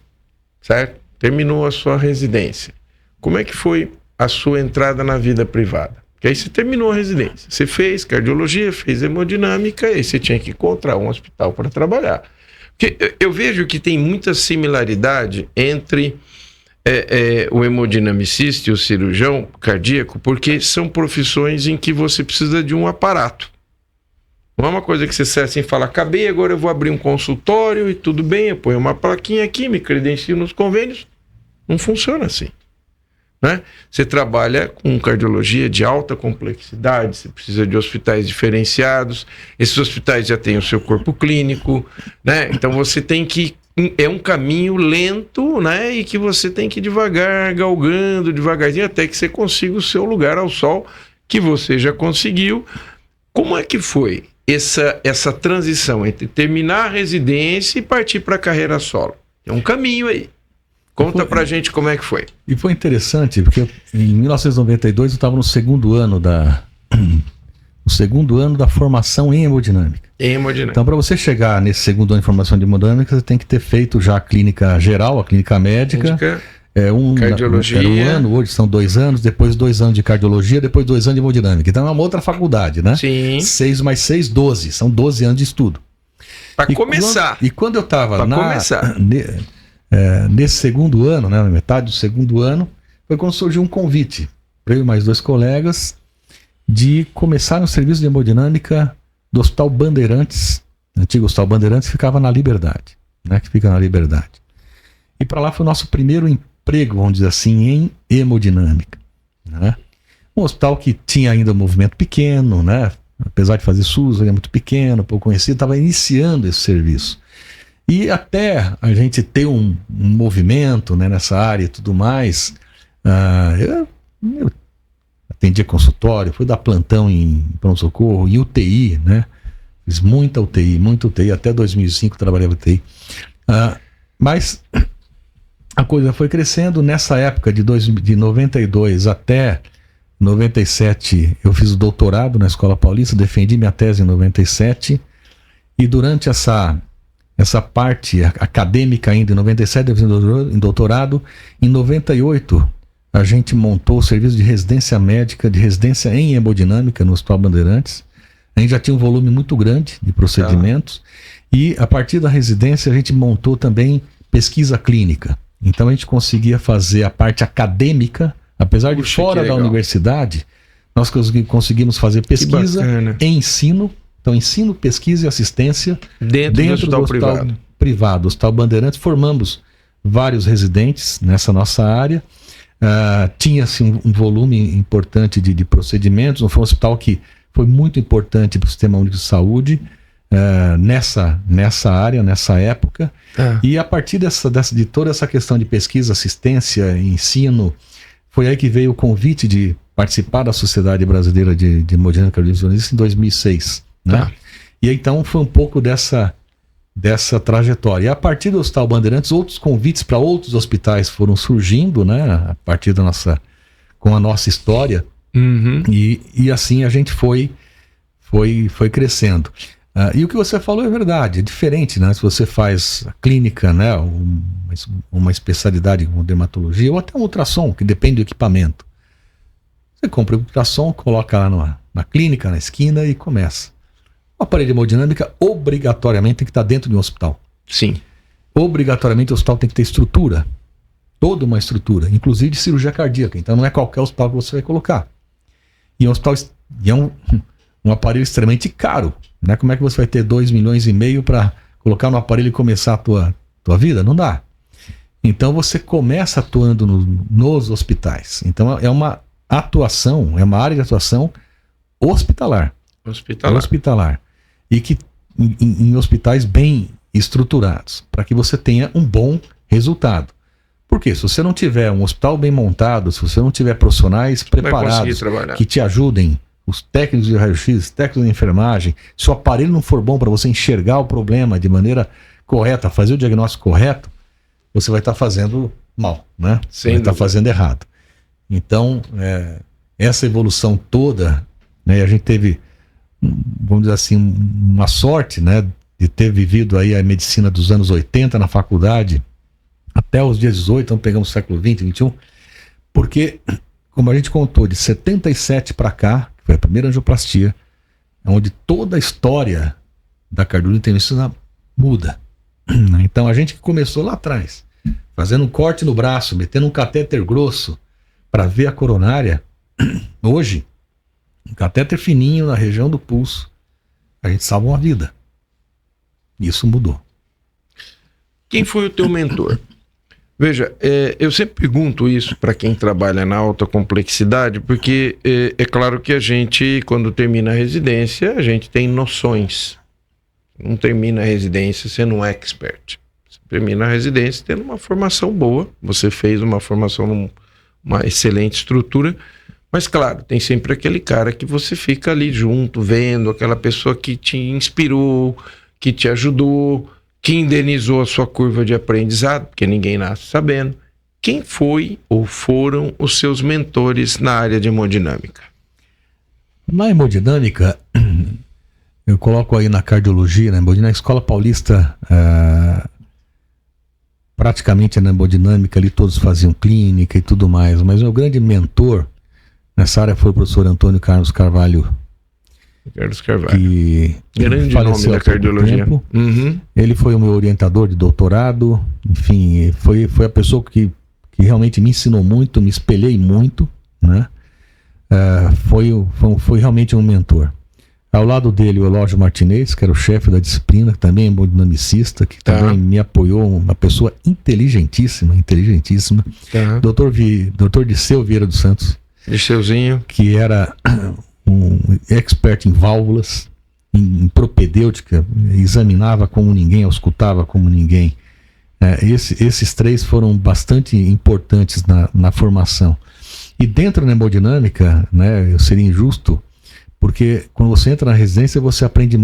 certo? Terminou a sua residência. Como é que foi a sua entrada na vida privada? Porque aí você terminou a residência, você fez cardiologia, fez hemodinâmica, e aí você tinha que encontrar um hospital para trabalhar. Porque eu vejo que tem muita similaridade entre o hemodinamicista e o cirurgião cardíaco, porque são profissões em que você precisa de um aparato. Não é uma coisa que você sai assim e fala, acabei, agora eu vou abrir um consultório e tudo bem, eu ponho uma plaquinha aqui, me credencio nos convênios. Não funciona assim, né? Você trabalha com cardiologia de alta complexidade, você precisa de hospitais diferenciados, esses hospitais já têm o seu corpo clínico, né? Então você tem que... É um caminho lento, né? E que você tem que ir devagar, galgando, devagarzinho, até que você consiga o seu lugar ao sol, que você já conseguiu. Como é que foi essa transição entre terminar a residência e partir para a carreira solo? É um caminho aí. Conta pra gente como é que foi. E foi interessante, porque em 1992 eu estava no segundo ano da formação em hemodinâmica. Então, para você chegar nesse segundo ano de formação de hemodinâmica, você tem que ter feito já a clínica geral, a clínica médica. Cardiologia. Era um ano, hoje são 2 anos, depois 2 anos de cardiologia, depois 2 anos de hemodinâmica. Então é uma outra faculdade, né? Sim. 6 mais 6, 12. São 12 anos de estudo. Para começar. Quando eu estava nesse segundo ano, né, na metade do segundo ano, foi quando surgiu um convite para eu e mais 2 colegas de começar no serviço de hemodinâmica do Hospital Bandeirantes, antigo Hospital Bandeirantes, que ficava na Liberdade, né, que fica na Liberdade. E para lá foi o nosso primeiro emprego, vamos dizer assim, em hemodinâmica, né? Um hospital que tinha ainda um movimento pequeno, né? Apesar de fazer SUS, era muito pequeno, pouco conhecido, estava iniciando esse serviço. E até a gente ter um movimento, né, nessa área e tudo mais, eu atendia consultório, fui dar plantão em pronto-socorro, em UTI, né? Fiz muita UTI, até 2005 trabalhei em UTI. Mas a coisa foi crescendo. Nessa época, de 92 até 97, eu fiz o doutorado na Escola Paulista, defendi minha tese em 97, e durante essa parte acadêmica ainda, em 97 eu fiz em doutorado. Em 98 a gente montou o serviço de residência médica, de residência em hemodinâmica no Hospital Bandeirantes. A gente já tinha um volume muito grande de procedimentos, e a partir da residência a gente montou também pesquisa clínica. Então a gente conseguia fazer a parte acadêmica, apesar de fora da universidade, nós conseguimos fazer pesquisa e ensino. Então, ensino, pesquisa e assistência dentro do hospital privado. O Hospital Bandeirantes, formamos vários residentes nessa nossa área. Tinha-se um volume importante de procedimentos. Foi um hospital que foi muito importante para o Sistema Único de Saúde nessa área, nessa época. E a partir de toda essa questão de pesquisa, assistência e ensino, foi aí que veio o convite de participar da Sociedade Brasileira de Hemodinâmica Cardiologista em 2006. Né? E então foi um pouco dessa trajetória. E a partir do Hospital Bandeirantes, outros convites para outros hospitais foram surgindo, né? A partir com a nossa história. Uhum. E assim a gente foi crescendo. E o que você falou é verdade, é diferente, né? Se você faz a clínica, né? Uma especialidade como dermatologia, ou até um ultrassom, que depende do equipamento. Você compra o ultrassom, coloca lá na clínica, na esquina, e começa. O aparelho de hemodinâmica obrigatoriamente tem que estar dentro de um hospital. Sim. Obrigatoriamente o hospital tem que ter estrutura. Toda uma estrutura, inclusive de cirurgia cardíaca. Então não é qualquer hospital que você vai colocar. E é um aparelho extremamente caro. Né? Como é que você vai ter 2,5 milhões para colocar no aparelho e começar a tua vida? Não dá. Então você começa atuando nos hospitais. Então é uma atuação, é uma área de atuação hospitalar. E que em hospitais bem estruturados, para que você tenha um bom resultado. Por quê? Se você não tiver um hospital bem montado, se você não tiver profissionais preparados que te ajudem, os técnicos de raio-x, técnicos de enfermagem, se o aparelho não for bom para você enxergar o problema de maneira correta, fazer o diagnóstico correto, você vai estar fazendo mal, né? Vai estar fazendo errado. Então, essa evolução toda, né, a gente teve, vamos dizer assim, uma sorte, né, de ter vivido aí a medicina dos anos 80 na faculdade, até os dias 18, então pegamos o século 20, 21, porque, como a gente contou, de 77 para cá, que foi a primeira angioplastia, onde toda a história da cardiologia intervencionista muda. Então a gente que começou lá atrás, fazendo um corte no braço, metendo um catéter grosso para ver a coronária, hoje, um catéter fininho na região do pulso, a gente salva uma vida. Isso mudou. Quem foi o teu mentor? Veja, eu sempre pergunto isso para quem trabalha na alta complexidade, porque é claro que a gente, quando termina a residência, a gente tem noções. Não termina a residência sendo um expert. Você termina a residência tendo uma formação boa, você fez uma formação numa excelente estrutura, mas claro, tem sempre aquele cara que você fica ali junto, vendo, aquela pessoa que te inspirou, que te ajudou, que indenizou a sua curva de aprendizado, porque ninguém nasce sabendo. Quem foi ou foram os seus mentores na área de hemodinâmica? Na hemodinâmica, eu coloco aí na cardiologia, na Escola Paulista, praticamente na hemodinâmica ali todos faziam clínica e tudo mais, mas o meu grande mentor nessa área foi o professor Antônio Carlos Carvalho. Que grande nome da cardiologia. Uhum. Ele foi o meu orientador de doutorado, enfim, foi a pessoa que realmente me ensinou muito, me espelhei muito, né? Foi realmente um mentor. Ao lado dele o Elógio Martinez, que era o chefe da disciplina, também hemodinamicista, que também me apoiou, uma pessoa inteligentíssima. Doutor Disseu Vieira dos Santos. Disseuzinho. Que era um expert em válvulas, em propedêutica, examinava como ninguém, auscultava como ninguém. Esses três foram bastante importantes na formação. E dentro da hemodinâmica, né, eu seria injusto, porque quando você entra na residência, você aprende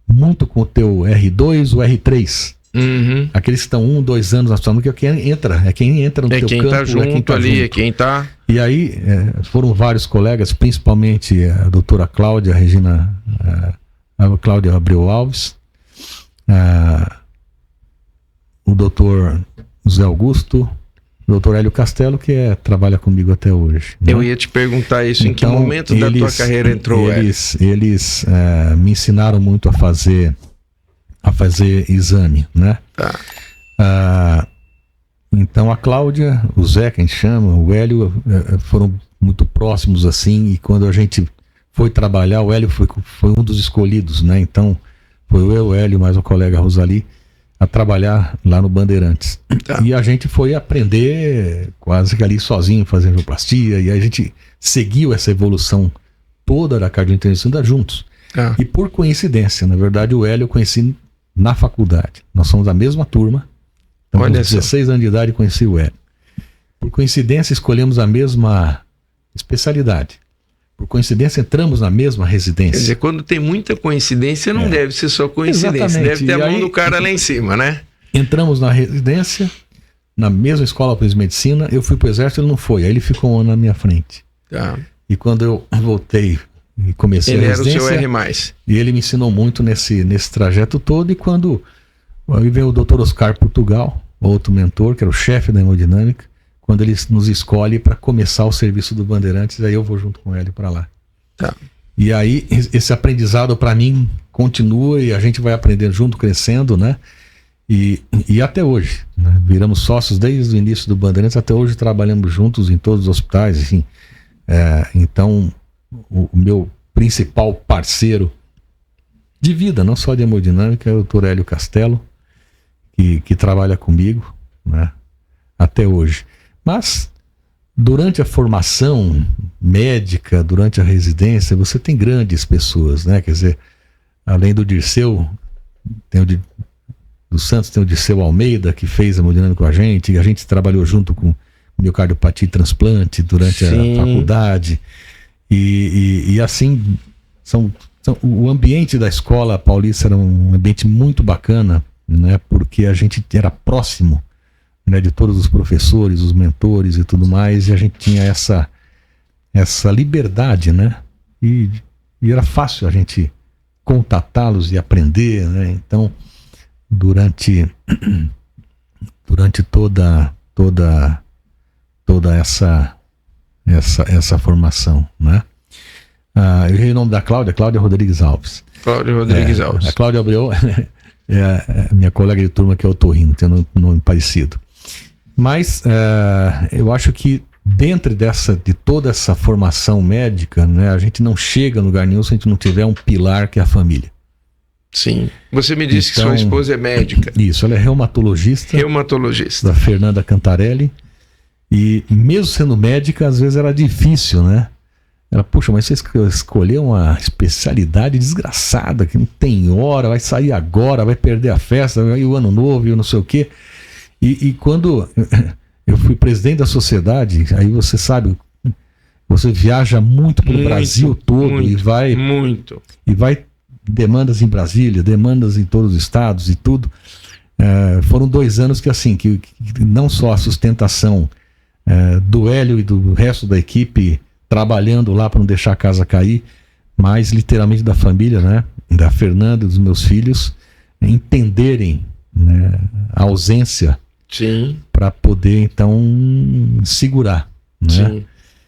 muito com o teu R2, o R3. Uhum. Aqueles que estão 1, 2 anos na sua, que é quem entra no teu campo. Tá junto, quem tá ali, junto. É quem tá... E aí foram vários colegas, principalmente a doutora Cláudia, a Cláudia Abreu Alves, o doutor José Augusto, o doutor Hélio Castelo, que trabalha comigo até hoje. Né? Eu ia te perguntar isso, então, em que momento da tua carreira entrou eles me ensinaram muito a fazer exame, né? Tá. Então a Cláudia, o Zé, que a gente chama, o Hélio, foram muito próximos assim, e quando a gente foi trabalhar, o Hélio foi um dos escolhidos, né? Então foi eu, o Hélio, mais o colega Rosali, a trabalhar lá no Bandeirantes. Tá. E a gente foi aprender quase que ali sozinho, fazendo angioplastia, e a gente seguiu essa evolução toda da cardiointervenção juntos. Tá. E por coincidência, na verdade, o Hélio eu conheci na faculdade. Nós somos da mesma turma. Então, com 16 anos de idade, conheci o Hélio. Por coincidência, escolhemos a mesma especialidade. Por coincidência, entramos na mesma residência. Quer dizer, quando tem muita coincidência, não deve ser só coincidência. Exatamente. Deve ter a mão do cara lá em cima, né? Entramos na residência, na mesma escola de medicina. Eu fui pro exército, ele não foi. Aí ele ficou um ano na minha frente. Tá. E quando eu voltei e comecei a residência... Ele era o seu R+. E ele me ensinou muito nesse trajeto todo. E quando aí veio o Dr. Oscar Portugal, outro mentor, que era o chefe da hemodinâmica, quando ele nos escolhe para começar o serviço do Bandeirantes, aí eu vou junto com ele para lá. Tá. E aí esse aprendizado para mim continua e a gente vai aprendendo junto, crescendo, né? E até hoje, né? Viramos sócios desde o início do Bandeirantes, até hoje trabalhamos juntos em todos os hospitais, enfim. Então, o meu principal parceiro de vida, não só de hemodinâmica, é o Dr. Hélio Castelo, que trabalha comigo, né? Até hoje. Mas, durante a formação médica, durante a residência, você tem grandes pessoas, né? Quer dizer, além do Dirceu, tem o dos Santos, tem o Disseu Almeida, que fez a hemodinâmica com a gente trabalhou junto com miocardiopatia e transplante durante a faculdade, e assim, o ambiente da escola paulista era um ambiente muito bacana, né, porque a gente era próximo, né, de todos os professores, os mentores e tudo mais, e a gente tinha essa liberdade, né, e era fácil a gente contatá-los e aprender, né, então durante toda essa formação, né. Eu errei o nome da Cláudia Rodrigues Alves. Cláudia Rodrigues Alves. A Cláudia Abreu é minha colega de turma, que é otorrino, tem um nome parecido. Mas eu acho que dentro de toda essa formação médica, né, a gente não chega no lugar nenhum se a gente não tiver um pilar, que é a família. Sim. Você me disse que sua esposa é médica. Isso, ela é reumatologista. Reumatologista. Da Fernanda Cantarelli. E mesmo sendo médica, às vezes era difícil, né? Ela, puxa, mas você escolheu uma especialidade desgraçada, que não tem hora, vai sair agora, vai perder a festa, vai o ano novo e não sei o quê. E quando eu fui presidente da sociedade, aí você sabe, você viaja muito pelo Brasil todo e vai demandas em Brasília, demandas em todos os estados e tudo. Foram 2 anos que assim, que não só a sustentação do Hélio e do resto da equipe trabalhando lá para não deixar a casa cair, mas literalmente da família, né, da Fernanda e dos meus filhos, entenderem, né, a ausência, para poder então segurar, né? Sim.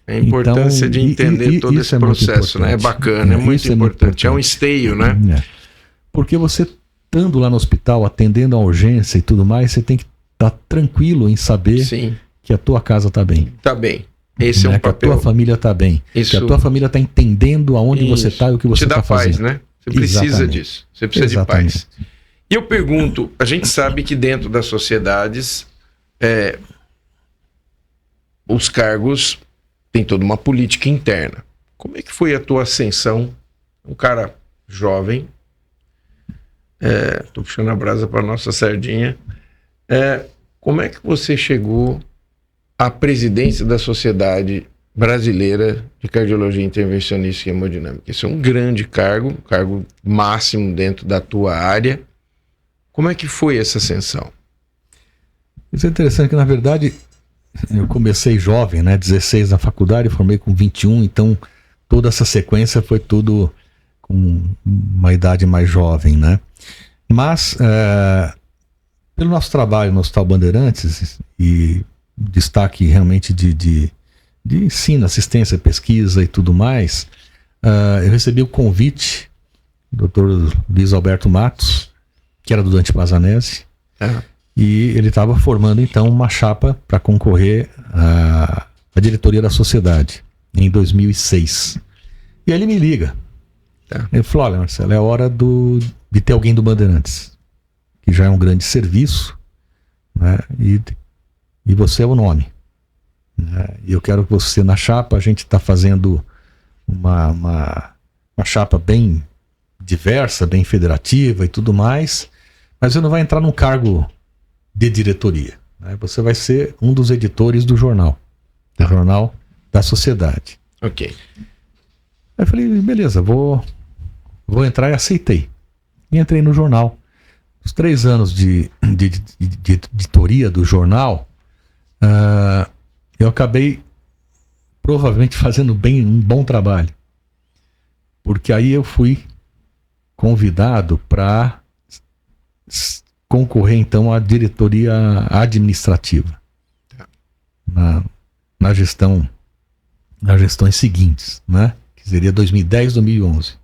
A importância de entender todo esse processo, né? É bacana, é muito importante. É um esteio, né? Porque você estando lá no hospital, atendendo a urgência e tudo mais, você tem que estar tranquilo em saber que a tua casa está bem. Está bem. Esse é um papel. Que a tua família está bem. Isso. Que a tua família está entendendo aonde você está e o que você está fazendo. Te dá paz, né? Você precisa disso. Você precisa de paz. E eu pergunto, a gente sabe que dentro das sociedades, os cargos têm toda uma política interna. Como é que foi a tua ascensão? Um cara jovem, tô puxando a brasa para nossa sardinha. Como é que você chegou à presidência da Sociedade Brasileira de Cardiologia Intervencionista e Hemodinâmica? Isso é um grande cargo máximo dentro da tua área. Como é que foi essa ascensão? Isso é interessante, que na verdade eu comecei jovem, né, 16 na faculdade, formei com 21, então toda essa sequência foi tudo com uma idade mais jovem, né? Mas pelo nosso trabalho no Hospital Bandeirantes e destaque realmente de ensino, assistência, pesquisa e tudo mais, eu recebi o convite do Dr. Luiz Alberto Matos, que era do Dante Pazanese, e ele estava formando então uma chapa para concorrer à diretoria da sociedade em 2006. E aí ele me liga. Ele falou: olha, Marcelo, é hora de ter alguém do Bandeirantes, que já é um grande serviço, né? E você é o nome, né? E eu quero que você na chapa, a gente está fazendo uma chapa bem diversa, bem federativa e tudo mais, mas você não vai entrar num cargo de diretoria, né? Você vai ser um dos editores do jornal da sociedade. Ok. Aí eu falei, beleza, vou entrar, e aceitei. E entrei no jornal. Os 3 anos de editoria do jornal, eu acabei provavelmente fazendo um bom trabalho. Porque aí eu fui convidado para concorrer então à diretoria administrativa nas gestões seguintes, né? Que seria 2010, 2011.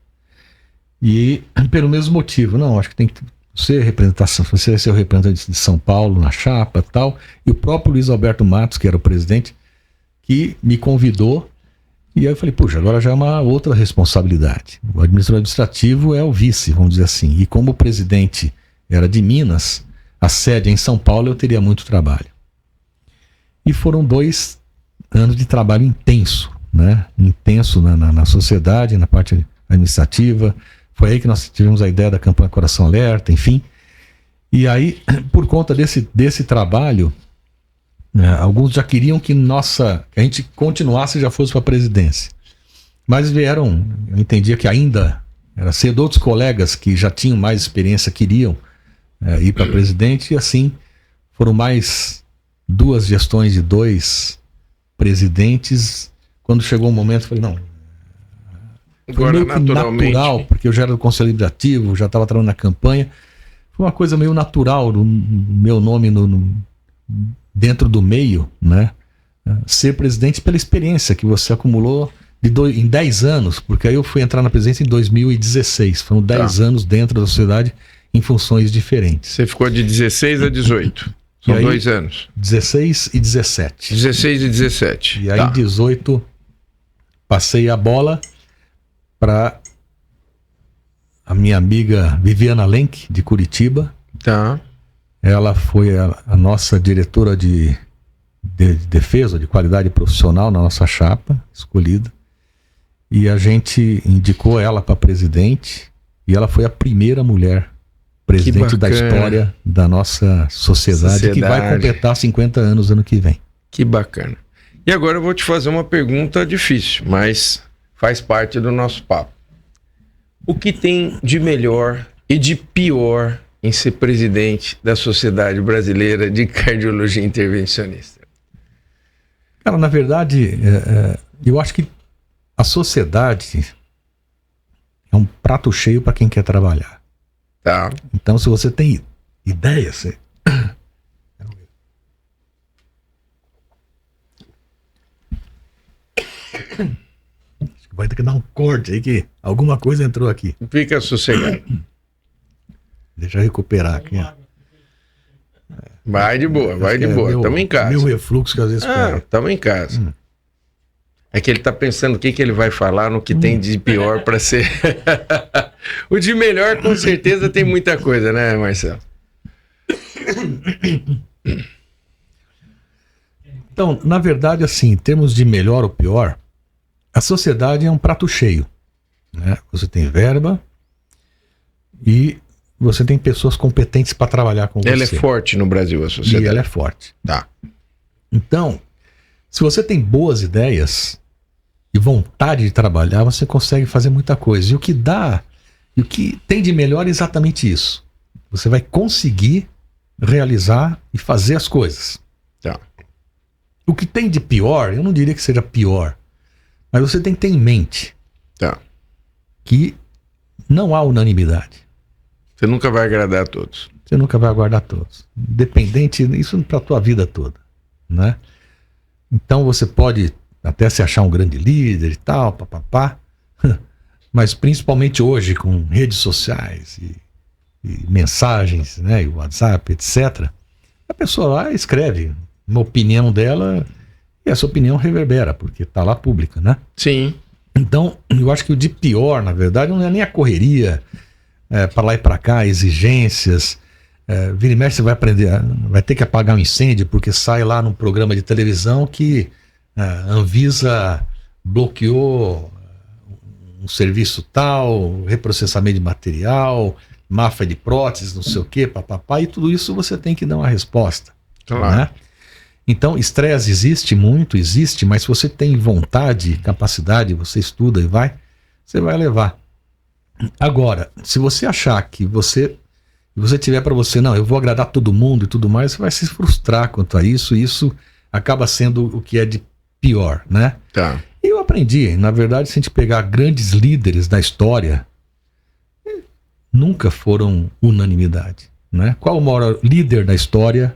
E pelo mesmo motivo, não, acho que tem que ser representação, você vai ser o representante de São Paulo na chapa e tal, e o próprio Luiz Alberto Matos, que era o presidente, que me convidou, e aí eu falei, puxa, agora já é uma outra responsabilidade. O administrativo é o vice, vamos dizer assim, e como o presidente era de Minas, a sede em São Paulo, eu teria muito trabalho. E foram 2 anos de trabalho intenso, né? Intenso na sociedade, na parte administrativa. Foi aí que nós tivemos a ideia da campanha Coração Alerta, enfim. E aí, por conta desse trabalho, alguns já queriam que a gente continuasse e já fosse para a presidência. Mas vieram, eu entendia que ainda era cedo, outros colegas que já tinham mais experiência queriam ir para presidente, e assim foram mais 2 gestões de 2 presidentes. Quando chegou o momento, eu falei, não, foi Agora, meio que natural, porque eu já era do Conselho Legislativo, já estava trabalhando na campanha. Foi uma coisa meio natural, o meu nome dentro do meio, né? Ser presidente pela experiência que você acumulou em 10 anos, porque aí eu fui entrar na presidência em 2016. Foram 10 anos dentro da sociedade em funções diferentes. Você ficou de 16 a 18. São 2 anos. 16 e 17. 16 e 17. E aí em 18 passei a bola para a minha amiga Viviana Lenk, de Curitiba. Tá. Ela foi a nossa diretora de defesa, de qualidade profissional na nossa chapa, escolhida. E a gente indicou ela para presidente. E ela foi a primeira mulher presidente da história da nossa sociedade, que vai completar 50 anos ano que vem. Que bacana. E agora eu vou te fazer uma pergunta difícil, mas faz parte do nosso papo. O que tem de melhor e de pior em ser presidente da Sociedade Brasileira de Cardiologia Intervencionista? Cara, na verdade, eu acho que a sociedade é um prato cheio para quem quer trabalhar. Tá. Então, se você tem ideia, você... Vai ter que dar um corte aí, que alguma coisa entrou aqui. Fica sossegado. Deixa eu recuperar aqui. Vai de boa, vai de boa. Estamos em casa. Meu refluxo que às vezes pega. Estamos em casa. É que ele está pensando o que ele vai falar no que tem de pior para ser. O de melhor, com certeza, tem muita coisa, né, Marcelo? Então, na verdade, assim, em termos de melhor ou pior, a sociedade é um prato cheio, né? Você tem verba e você tem pessoas competentes para trabalhar com você. Ela é forte no Brasil, a sociedade. E ela é forte. Tá. Então, se você tem boas ideias e vontade de trabalhar, você consegue fazer muita coisa. E o que tem de melhor é exatamente isso. Você vai conseguir realizar e fazer as coisas. Tá. O que tem de pior, eu não diria que seja pior, mas você tem que ter em mente que não há unanimidade. Você nunca vai agradar a todos. Você nunca vai agradar a todos. Independente, isso para a tua vida toda, né? Então você pode até se achar um grande líder e tal, papapá, mas principalmente hoje com redes sociais e mensagens, né, e WhatsApp, etc., a pessoa lá escreve uma opinião dela e essa opinião reverbera, porque está lá pública, né? Sim. Então, eu acho que o de pior, na verdade, não é nem a correria, para lá e para cá, exigências. Vira e mexe, você vai ter que apagar um incêndio, porque sai lá num programa de televisão que a Anvisa bloqueou um serviço tal, reprocessamento de material, máfia de próteses, não sei o quê, papapá, e tudo isso você tem que dar uma resposta. Claro. Né? Então, estresse existe, mas se você tem vontade, capacidade, você estuda e você vai levar. Agora, se você achar que você tiver para você, não, eu vou agradar todo mundo e tudo mais, você vai se frustrar quanto a isso, e isso acaba sendo o que é de pior, né? Tá. E eu aprendi, na verdade, se a gente pegar grandes líderes da história, nunca foram unanimidade, né? Qual o maior líder da história?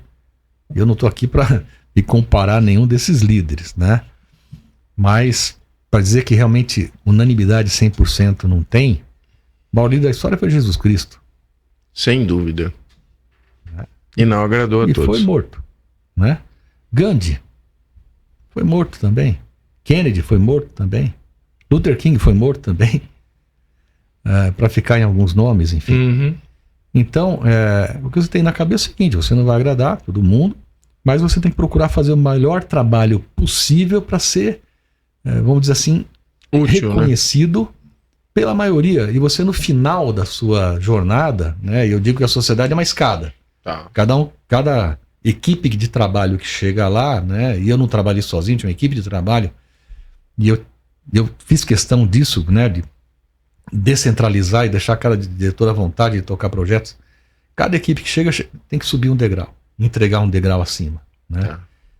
Eu não estou aqui para me comparar a nenhum desses líderes, né? Mas para dizer que realmente unanimidade 100% não tem, o maior líder da história foi Jesus Cristo. Sem dúvida. E não agradou a todos. E foi morto, né? Gandhi foi morto também. Kennedy foi morto também. Luther King foi morto também. Para ficar em alguns nomes, enfim. Uhum. Então, o que você tem na cabeça é o seguinte: você não vai agradar todo mundo, mas você tem que procurar fazer o melhor trabalho possível para ser, vamos dizer assim, útil, reconhecido, né, pela maioria. E você, no final da sua jornada, né, eu digo que a sociedade é uma escada. Tá. Cada equipe de trabalho que chega lá, né? E eu não trabalhei sozinho, tinha uma equipe de trabalho, e eu fiz questão disso, né? De descentralizar e deixar cada diretor à vontade de tocar projetos. Cada equipe que chega tem que subir um degrau, entregar um degrau acima, né? Tá.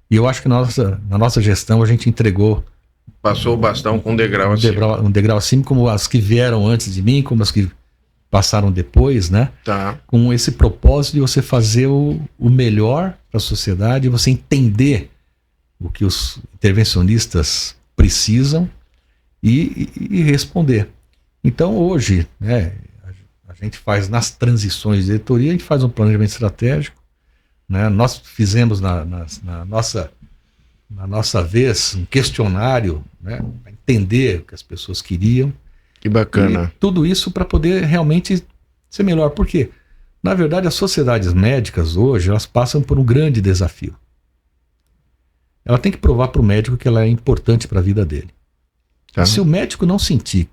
E eu acho que na nossa gestão a gente entregou Passou o bastão com um degrau acima. um degrau acima, como as que vieram antes de mim, como as que passaram depois, né? Tá. Com esse propósito de você fazer o melhor para a sociedade, você entender o que os intervencionistas precisam e responder. Então hoje, né, a gente faz nas transições de diretoria, a gente faz um planejamento estratégico, né? Nós fizemos na nossa vez um questionário, né, para entender o que as pessoas queriam. Que bacana. E tudo isso para poder realmente ser melhor. Por quê? Na verdade, as sociedades médicas hoje, elas passam por um grande desafio. Ela tem que provar para o médico que ela é importante para a vida dele. Tá. Se o médico não sentir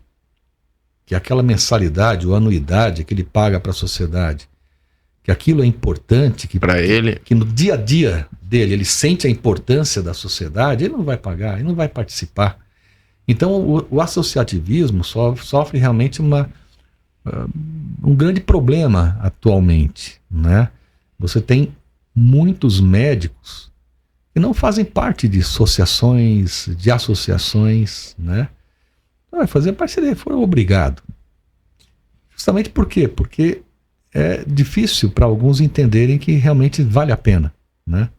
que aquela mensalidade ou anuidade que ele paga para a sociedade, que aquilo é importante, Para ele. que no dia a dia dele ele sente a importância da sociedade, ele não vai pagar, ele não vai participar. Então o associativismo sofre realmente um grande problema atualmente, né? Você tem muitos médicos que não fazem parte de associações, né? Não vai fazer parceria, foram obrigados. Justamente por quê? Porque é difícil para alguns entenderem que realmente vale a pena, né?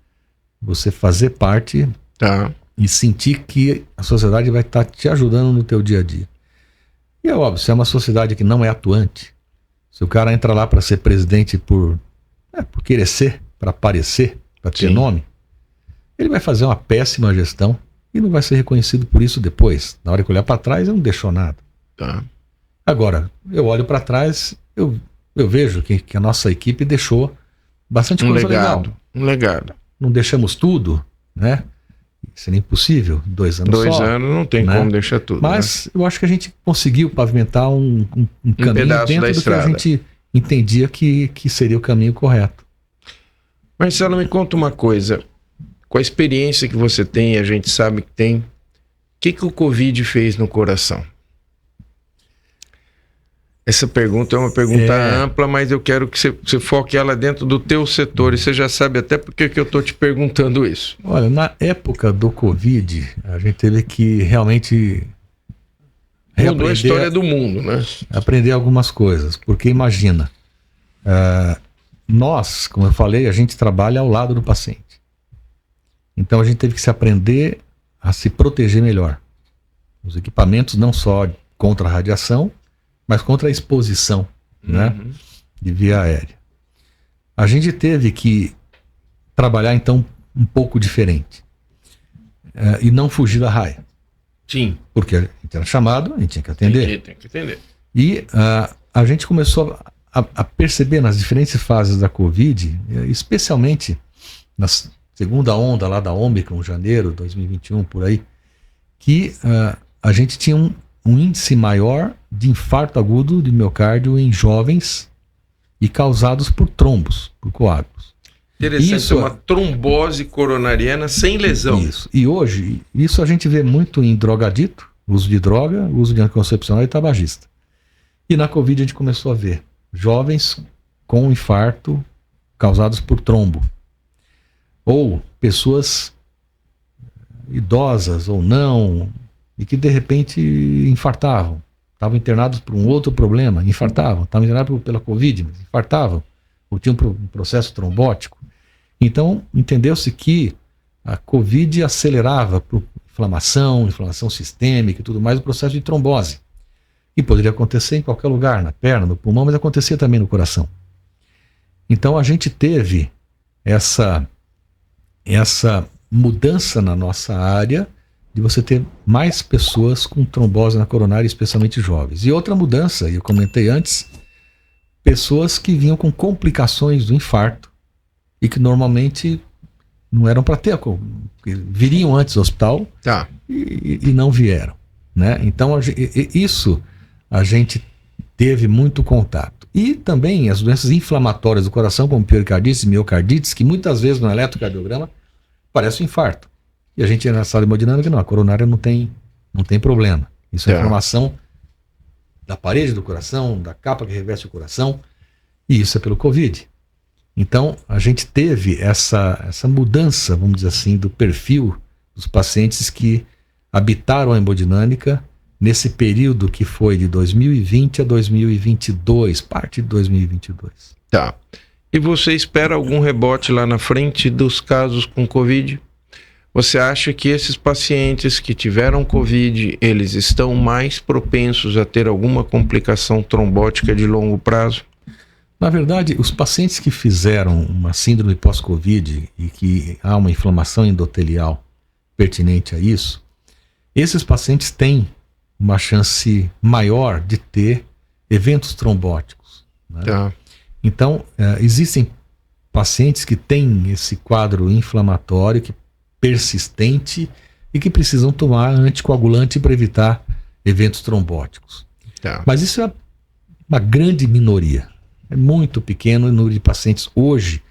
Você fazer parte Tá. e sentir que a sociedade vai estar te ajudando no teu dia a dia. E é óbvio, se é uma sociedade que não é atuante, se o cara entra lá para ser presidente por querer ser, para aparecer, para ter Sim. nome, ele vai fazer uma péssima gestão e não vai ser reconhecido por isso depois. Na hora que olhar para trás, ele não deixou nada. Tá. Agora, eu olho para trás, eu vejo que a nossa equipe deixou bastante Um coisa legal. legado. Um legado. Não deixamos tudo, né? Seria impossível, 2 anos 2 só. anos não tem né? como deixar tudo. Mas eu acho que a gente conseguiu pavimentar um caminho pedaço dentro da do que estrada. a gente entendia que seria o caminho correto. Marcelo, me conta uma coisa. Com a experiência que você tem, a gente sabe que tem, o que o Covid fez no coração? Essa pergunta é uma pergunta ampla, mas eu quero que você foque ela dentro do teu setor. E você já sabe até por que eu estou te perguntando isso. Olha, na época do Covid, a gente teve que realmente Mudou a história do mundo, né? aprender algumas coisas. Porque imagina, nós, como eu falei, a gente trabalha ao lado do paciente. Então a gente teve que se aprender a se proteger melhor. Os equipamentos não só contra a radiação, mas contra a exposição, né, de via aérea. A gente teve que trabalhar então um pouco diferente e não fugir da raia. Sim. Porque a gente era chamado, a gente tinha que atender. Tem que entender. E a gente começou a perceber nas diferentes fases da Covid, especialmente na segunda onda lá da Ômicron, janeiro de 2021, por aí, que a gente tinha um índice maior de infarto agudo de miocárdio em jovens e causados por trombos, por coágulos. Interessante, Isso é uma trombose coronariana sem lesão. Isso. E hoje, isso a gente vê muito em drogadito, uso de droga, uso de anticoncepcional e tabagista. E na Covid a gente começou a ver jovens com infarto causados por trombo. Ou pessoas idosas ou não, e que de repente infartavam. Estavam internados por um outro problema, infartavam. Estavam internados pela Covid, mas infartavam. Ou tinham um processo trombótico. Então, entendeu-se que a Covid acelerava por inflamação sistêmica e tudo mais, o processo de trombose. E poderia acontecer em qualquer lugar, na perna, no pulmão, mas acontecia também no coração. Então, a gente teve essa mudança na nossa área de você ter mais pessoas com trombose na coronária, especialmente jovens. E outra mudança, eu comentei antes, pessoas que vinham com complicações do infarto e que normalmente não eram para ter, viriam antes do hospital e não vieram, né? Então isso a gente teve muito contato. E também as doenças inflamatórias do coração, como pericardites e miocardites, que muitas vezes no eletrocardiograma parece um infarto. E a gente na sala de hemodinâmica, não, a coronária não tem problema. Isso é inflamação da parede do coração, da capa que reveste o coração, e isso é pelo Covid. Então, a gente teve essa mudança, vamos dizer assim, do perfil dos pacientes que habitaram a hemodinâmica nesse período que foi de 2020 a 2022, parte de 2022. Tá. E você espera algum rebote lá na frente dos casos com Covid? Você acha que esses pacientes que tiveram Covid, eles estão mais propensos a ter alguma complicação trombótica de longo prazo? Na verdade, os pacientes que fizeram uma síndrome pós-Covid e que há uma inflamação endotelial pertinente a isso, esses pacientes têm uma chance maior de ter eventos trombóticos, né? Tá. Então, existem pacientes que têm esse quadro inflamatório persistente e que precisam tomar anticoagulante para evitar eventos trombóticos. Tá. Mas isso é uma grande minoria. É muito pequeno o número de pacientes hoje.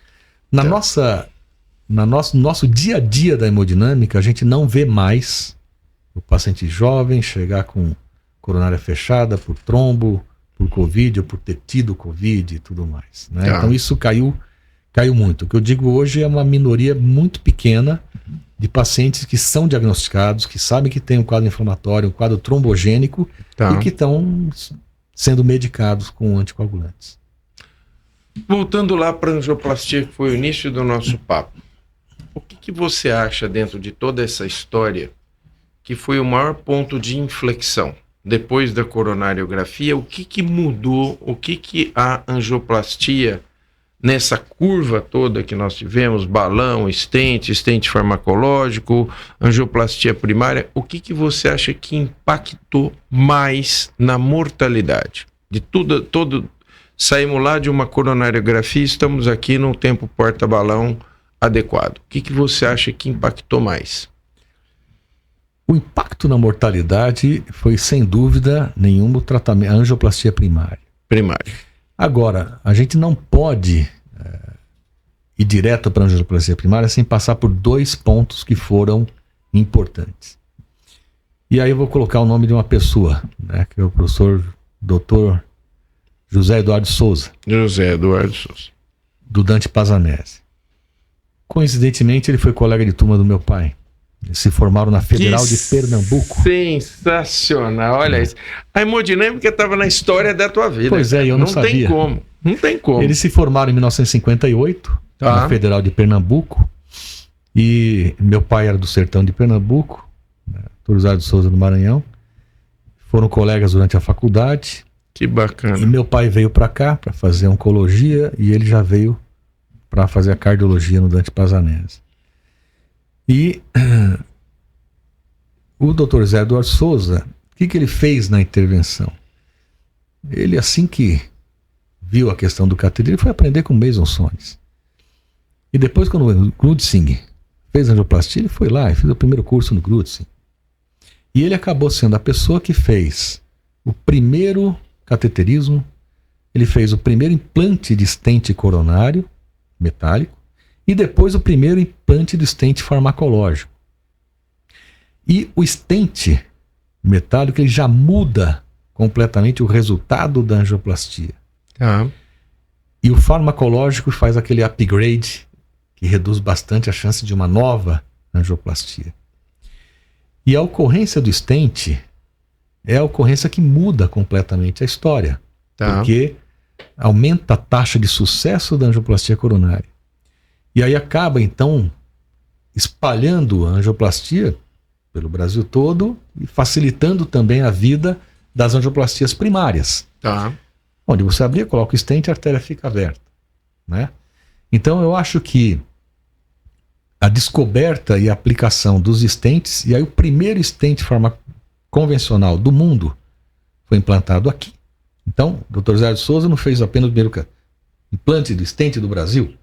No nosso dia a dia da hemodinâmica, a gente não vê mais o paciente jovem chegar com coronária fechada por trombo, por Covid ou por ter tido Covid e tudo mais, né? Tá. Então isso caiu muito. O que eu digo hoje é uma minoria muito pequena de pacientes que são diagnosticados, que sabem que tem um quadro inflamatório, um quadro trombogênico, Tá. e que estão sendo medicados com anticoagulantes. Voltando lá para a angioplastia, que foi o início do nosso papo. O que você acha dentro de toda essa história que foi o maior ponto de inflexão? Depois da coronariografia, o que mudou? O que a angioplastia, nessa curva toda que nós tivemos, balão, stent farmacológico, angioplastia primária, o que você acha que impactou mais na mortalidade? De tudo, saímos lá de uma coronariografia, estamos aqui num tempo porta-balão adequado. O que você acha que impactou mais? O impacto na mortalidade foi, sem dúvida nenhuma, o tratamento, a angioplastia primária. Agora, a gente não pode ir direto para a angioplastia primária sem passar por dois pontos que foram importantes. E aí eu vou colocar o nome de uma pessoa, né, que é o professor Dr. José Eduardo Souza. Do Dante Pazanese. Coincidentemente, ele foi colega de turma do meu pai. Eles se formaram na Federal de Pernambuco. Sensacional, olha isso. A hemodinâmica estava na história da tua vida. Pois é, eu não sabia. Não tem como. Eles se formaram em 1958, na Federal de Pernambuco. E meu pai era do sertão de Pernambuco, Dr. José de Souza do Maranhão. Foram colegas durante a faculdade. Que bacana. E meu pai veio para cá para fazer oncologia e ele já veio para fazer a cardiologia no Dante Pazanese. E o Dr. Zé Eduardo Souza, o que ele fez na intervenção? Ele, assim que viu a questão do cateter, ele foi aprender com Mason Sones. E depois, quando o Grutzing fez angioplastia, ele foi lá e fez o primeiro curso no Grutzing. E ele acabou sendo a pessoa que fez o primeiro cateterismo, ele fez o primeiro implante de stent coronário metálico e depois o primeiro implante de stent farmacológico. E o stent metálico, ele já muda completamente o resultado da angioplastia. E o farmacológico faz aquele upgrade que reduz bastante a chance de uma nova angioplastia. E a ocorrência do stent é a ocorrência que muda completamente a história. Porque aumenta a taxa de sucesso da angioplastia coronária. E aí acaba, então, espalhando a angioplastia pelo Brasil todo e facilitando também a vida das angioplastias primárias. Onde você abrir, coloca o stent e a artéria fica aberta, né? Então eu acho que a descoberta e a aplicação dos stents, e aí o primeiro stent convencional do mundo foi implantado aqui. Então, o Dr. Zé de Souza não fez apenas o primeiro implante do stent do Brasil,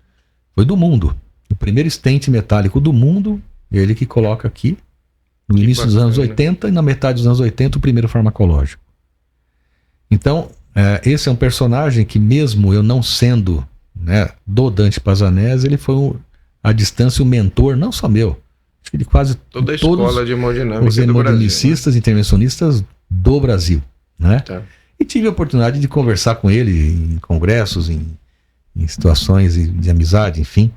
foi do mundo. O primeiro stent metálico do mundo, ele que coloca aqui, no início dos anos 80 e na metade dos anos 80, o primeiro farmacológico. Então, esse é um personagem que, mesmo eu não sendo, né, do Dante Pazzanese, ele foi à distância um mentor, não só meu, acho que de quase Toda a todos escola de hemodinâmica os hemodinamicistas, intervencionistas do Brasil, né? Tá. E tive a oportunidade de conversar com ele em congressos, em situações de amizade, enfim.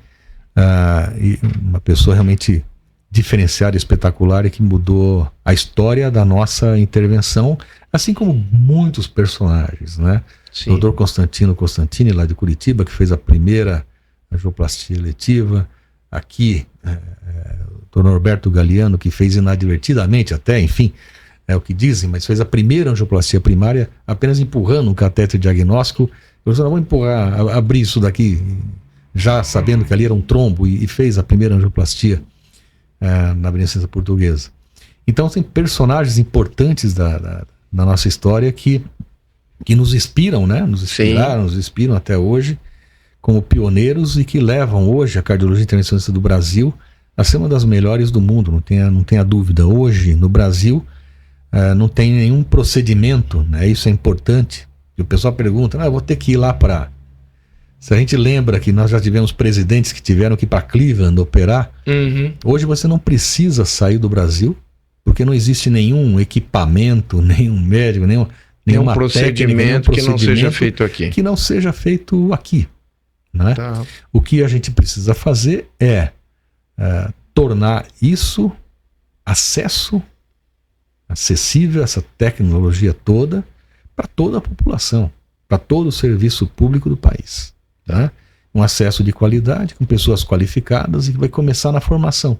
E uma pessoa realmente diferenciada, espetacular, e que mudou a história da nossa intervenção, assim como muitos personagens, né? Sim. O Dr. Constantino Costantini, lá de Curitiba, que fez a primeira angioplastia letiva. Aqui, o Dr. Norberto Galiano, que fez inadvertidamente até, enfim, é o que dizem, mas fez a primeira angioplastia primária, apenas empurrando um catéter diagnóstico. Eu disse, não, vou empurrar, abrir isso daqui, já sabendo que ali era um trombo, e fez a primeira angioplastia na Beneficência Portuguesa. Então tem personagens importantes da nossa história que nos inspiram, né? Nos inspiraram, nos inspiram até hoje como pioneiros, e que levam hoje a cardiologia intervencionista do Brasil a ser uma das melhores do mundo, não tenha dúvida. Hoje, no Brasil, não tem nenhum procedimento, né? Isso é importante. E o pessoal pergunta, eu vou ter que ir lá para... Se a gente lembra que nós já tivemos presidentes que tiveram que ir para Cleveland operar, hoje você não precisa sair do Brasil, porque não existe nenhum equipamento, nenhum médico, nenhum procedimento que não seja feito aqui. Que não seja feito aqui, né? Tá. O que a gente precisa fazer é tornar isso acessível, essa tecnologia toda, para toda a população, para todo o serviço público do país. Tá? Um acesso de qualidade, com pessoas qualificadas, e que vai começar na formação.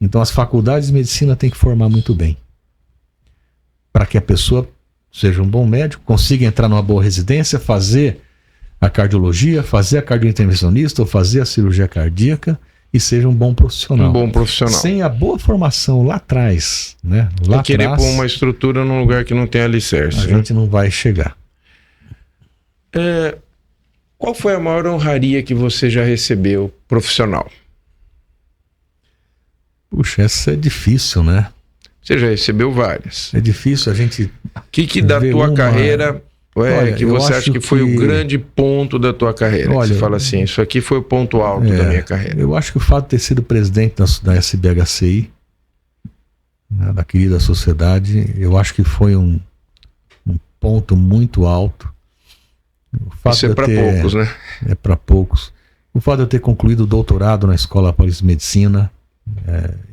Então as faculdades de medicina têm que formar muito bem, para que a pessoa seja um bom médico, consiga entrar numa boa residência, fazer a cardiologia, fazer a cardiointervencionista ou fazer a cirurgia cardíaca, e seja um bom profissional. Um bom profissional. Sem a boa formação lá atrás, né? Lá querer atrás, pôr uma estrutura num lugar que não tem alicerce. a gente não vai chegar. Qual foi a maior honraria que você já recebeu profissional? Puxa, essa é difícil, né? Você já recebeu várias. É difícil a gente... O que da tua carreira que você acha que foi o grande ponto da tua carreira? Olha, que você fala assim, isso aqui foi o ponto alto da minha carreira. Eu acho que o fato de ter sido presidente da SBHCI, né, da querida sociedade, eu acho que foi um ponto muito alto. O fato isso é para poucos, né? É para poucos. O fato de eu ter concluído o doutorado na Escola Paulista de Medicina,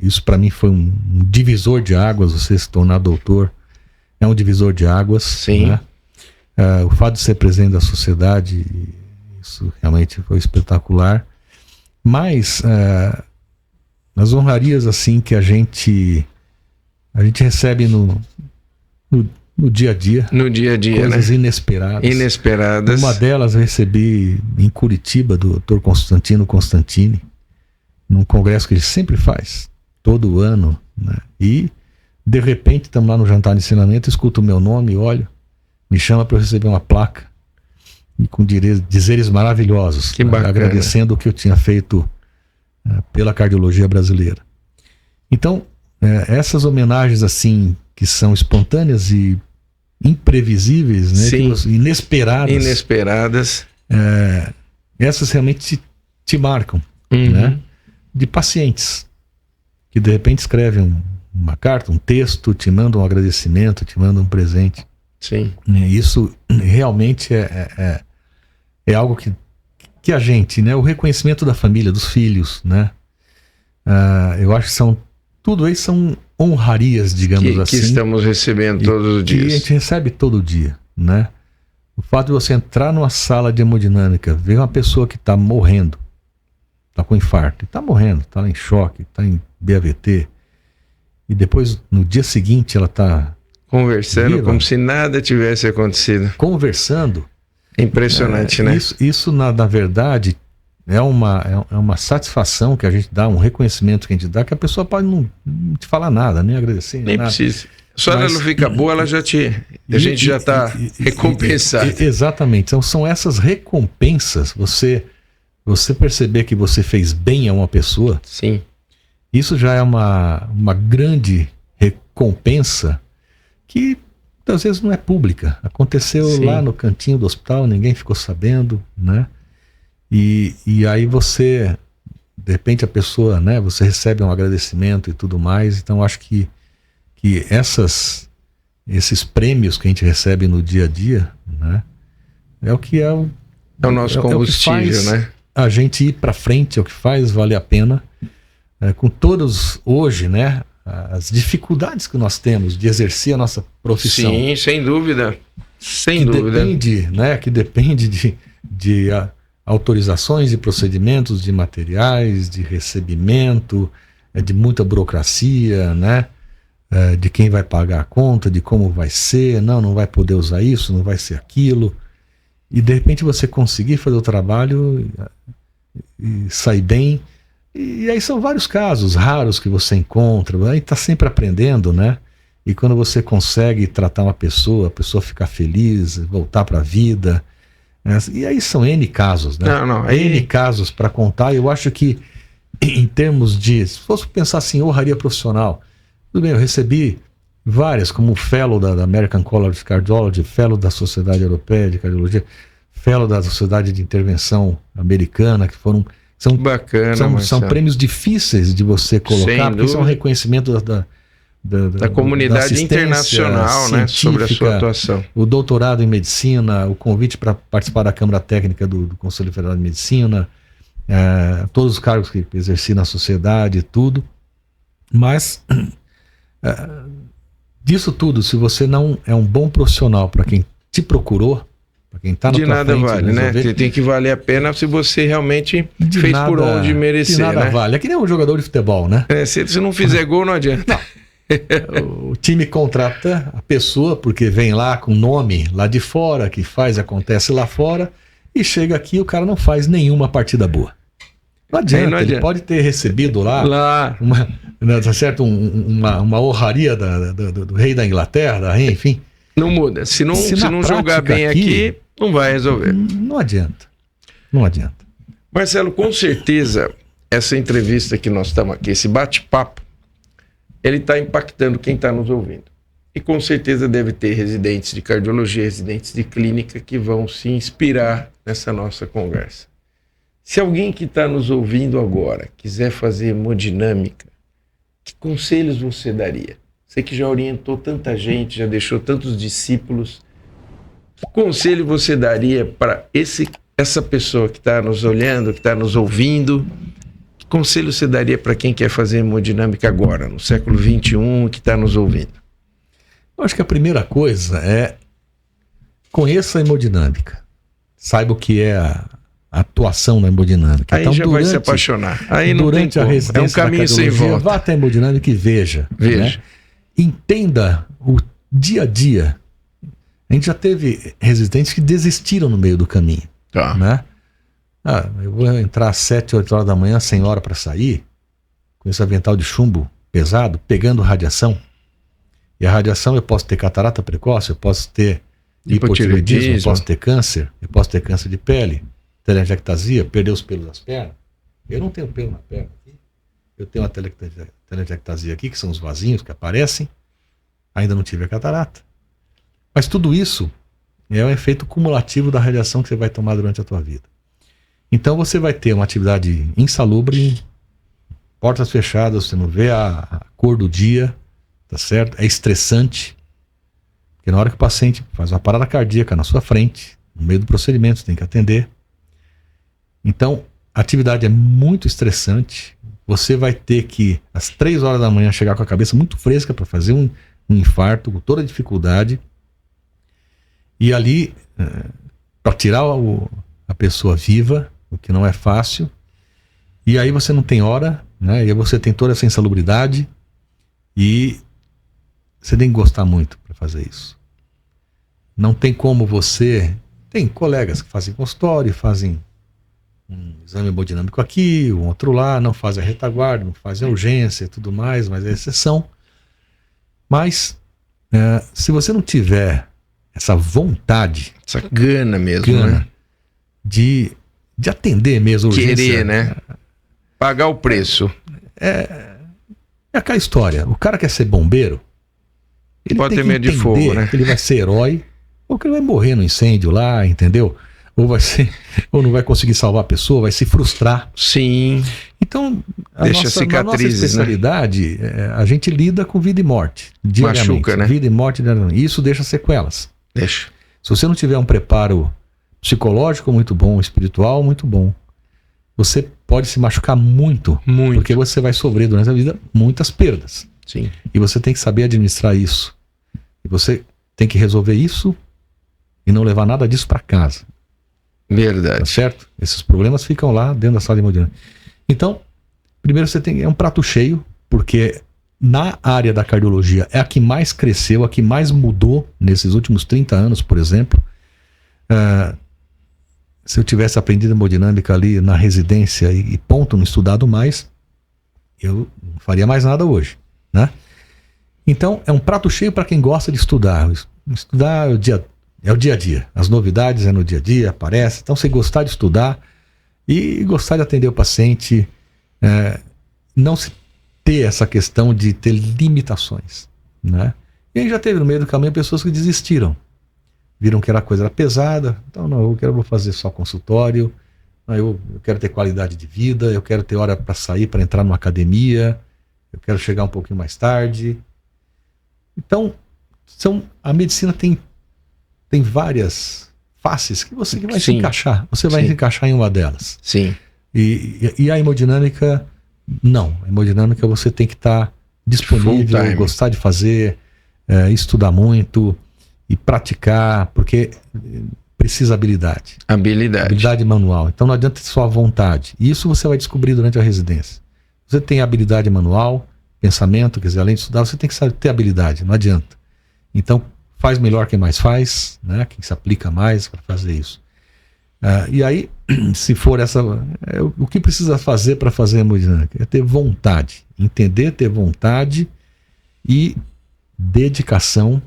isso para mim foi um divisor de águas. Você se tornar doutor é um divisor de águas. Sim. Né? O fato de ser presidente da sociedade, isso realmente foi espetacular. Mas as honrarias assim que a gente recebe no dia a dia. No dia a dia, coisas né? Inesperadas. Uma delas eu recebi em Curitiba, do Dr. Constantino Costantini, num congresso que ele sempre faz, todo ano, né? E, de repente, estamos lá no jantar de ensinamento, escuto o meu nome, olho, me chama para eu receber uma placa, e com dizeres maravilhosos, que bacana, agradecendo o que eu tinha feito pela cardiologia brasileira. Então, essas homenagens assim, que são espontâneas e imprevisíveis, né? Sim. Inesperadas. Essas realmente te marcam, né? De pacientes que de repente escrevem uma carta, um texto, te mandam um agradecimento, te mandam um presente. Sim. Isso realmente é algo que a gente, né? O reconhecimento da família, dos filhos, né? Eu acho que tudo isso são honrarias, digamos assim. Que estamos recebendo todos os dias. Que a gente recebe todo dia, né? O fato de você entrar numa sala de hemodinâmica, ver uma pessoa que está morrendo, está com infarto, está morrendo, está em choque, está em BAVT, e depois, no dia seguinte, ela está conversando como se nada tivesse acontecido. Conversando. Impressionante, né? Isso na verdade, é uma satisfação que a gente dá, um reconhecimento que a gente dá, que a pessoa pode não te falar nada, nem agradecer. Nem nada. Precisa. Só ela não fica boa, ela já a gente já está recompensado. Exatamente. Então são essas recompensas, você perceber que você fez bem a uma pessoa. Sim. Isso já é uma grande recompensa que muitas vezes não é pública. Aconteceu Sim. lá no cantinho do hospital, ninguém ficou sabendo, né? E aí você, de repente a pessoa, né? Você recebe um agradecimento e tudo mais. Então acho que esses prêmios que a gente recebe no dia a dia, né? É o que é o nosso combustível, é o que faz né? a gente ir para frente, é o que faz valer a pena. Com todos hoje, né? As dificuldades que nós temos de exercer a nossa profissão. Sim, sem dúvida. Sem que dúvida. Depende, né? Que depende de autorizações e procedimentos de materiais, de recebimento, de muita burocracia, né? De quem vai pagar a conta, de como vai ser, não vai poder usar isso, não vai ser aquilo. E de repente você conseguir fazer o trabalho e sair bem. E aí são vários casos raros que você encontra, aí está sempre aprendendo, né? E quando você consegue tratar uma pessoa, a pessoa ficar feliz, voltar para a vida, e aí são N casos, né? N casos para contar. Eu acho que em termos de, se fosse pensar assim, honraria profissional, tudo bem, eu recebi várias, como o Fellow da American College of Cardiology, Fellow da Sociedade Europeia de Cardiologia, Fellow da Sociedade de Intervenção Americana, que foram... São prêmios difíceis de você colocar, porque são um reconhecimento da comunidade internacional, né, sobre a sua atuação. O doutorado em medicina, o convite para participar da Câmara Técnica do Conselho Federal de Medicina, todos os cargos que exerci na sociedade, tudo. Mas, disso tudo, se você não é um bom profissional para quem te procurou, quem tá na de nada frente, vale, né? Tem que valer a pena se você realmente fez nada, por onde merecer, de nada, né? Vale. É que nem um jogador de futebol, né? Se não fizer gol, não adianta. Não. O time contrata a pessoa porque vem lá com nome lá de fora, que acontece lá fora, e chega aqui e o cara não faz nenhuma partida boa. Não adianta, ele pode ter recebido lá. Tá certo? Uma honraria do rei da Inglaterra, da rainha, enfim. Não muda. Se não jogar bem aqui, não vai resolver. Não adianta. Não adianta. Marcelo, com certeza, essa entrevista que nós estamos aqui, esse bate-papo, ele está impactando quem está nos ouvindo. E com certeza deve ter residentes de cardiologia, residentes de clínica que vão se inspirar nessa nossa conversa. Se alguém que está nos ouvindo agora quiser fazer hemodinâmica, que conselhos você daria? Você que já orientou tanta gente, já deixou tantos discípulos, que conselho você daria para essa pessoa que está nos olhando, que está nos ouvindo? Que conselho você daria para quem quer fazer hemodinâmica agora, no século XXI, que está nos ouvindo? Eu acho que a primeira coisa é conheça a hemodinâmica. Saiba o que é a atuação na hemodinâmica. Aí então, já vai se apaixonar. Aí não durante tem a residência, é um caminho sem volta. Vá até a hemodinâmica e veja. Né? Entenda o dia a dia. A gente já teve residentes que desistiram no meio do caminho. Tá. Né? Eu vou entrar às 7, 8 horas da manhã sem hora para sair, com esse avental de chumbo pesado, pegando radiação. E a radiação, eu posso ter catarata precoce, eu posso ter hipotireoidismo, eu posso ter câncer, de pele, telangiectasia, perder os pelos das pernas. Eu não tenho pelo na perna aqui. Eu tenho uma telangiectasia aqui, que são os vasinhos que aparecem. Ainda não tive a catarata. Mas tudo isso é um efeito cumulativo da radiação que você vai tomar durante a tua vida. Então você vai ter uma atividade insalubre, portas fechadas, você não vê a cor do dia, tá certo? É estressante, porque na hora que o paciente faz uma parada cardíaca na sua frente, no meio do procedimento, você tem que atender. Então, a atividade é muito estressante. Você vai ter que, às 3 horas da manhã, chegar com a cabeça muito fresca para fazer um infarto, com toda a dificuldade. E ali, para tirar a pessoa viva, o que não é fácil. E aí você não tem hora, né? E aí você tem toda essa insalubridade. E você tem que gostar muito para fazer isso. Não tem como você... Tem colegas que fazem consultório, fazem um exame hemodinâmico aqui, um outro lá, não fazem a retaguarda, não fazem a urgência e tudo mais, mas é exceção. Mas, se você não tiver essa vontade... Essa gana mesmo, né? De atender mesmo a urgência. Querer, né? Pagar o preço. É aquela história. O cara quer ser bombeiro, Ele pode tem ter que medo de entender fogo, né? que ele vai ser herói ou que ele vai morrer no incêndio lá, entendeu? Ou não vai conseguir salvar a pessoa, vai se frustrar. Sim. Então, Deixa na nossa cicatrizes, especialidade, a gente lida com vida e morte diariamente. Machuca, né? Vida e morte diariamente. E isso deixa sequelas. Deixa. Se você não tiver um preparo psicológico muito bom, espiritual muito bom, você pode se machucar muito. Muito. Porque você vai sofrer durante a vida muitas perdas. Sim. E você tem que saber administrar isso. E você tem que resolver isso e não levar nada disso para casa. Verdade. Tá certo? Esses problemas ficam lá dentro da sala de hemodinâmica. Então, primeiro é um prato cheio, porque na área da cardiologia é a que mais cresceu, a que mais mudou nesses últimos 30 anos, por exemplo. Se eu tivesse aprendido hemodinâmica ali na residência e ponto, não estudado mais, eu não faria mais nada hoje, né? Então, é um prato cheio para quem gosta de estudar. Estudar é o dia a dia. As novidades é no dia a dia, aparece. Então, se gostar de estudar e gostar de atender o paciente, não se ter essa questão de ter limitações, né? E aí já teve no meio do caminho pessoas que desistiram. Viram que a coisa era pesada. Então, não, vou fazer só consultório. Não, eu quero ter qualidade de vida. Eu quero ter hora para sair, para entrar numa academia. Eu quero chegar um pouquinho mais tarde. Então, a medicina tem várias faces que você vai se encaixar. Você vai se encaixar em uma delas. Sim. E a hemodinâmica, não. A hemodinâmica você tem que estar disponível, gostar de fazer, estudar muito e praticar, porque precisa habilidade. Habilidade manual. Então não adianta só a vontade. E isso você vai descobrir durante a residência. Você tem habilidade manual, pensamento, quer dizer, além de estudar, você tem que saber ter habilidade, não adianta. Então, faz melhor quem mais faz, né? Quem se aplica mais para fazer isso. E aí, se for o que precisa fazer para fazer a hemodinâmica? É ter vontade, entender, ter vontade e dedicação,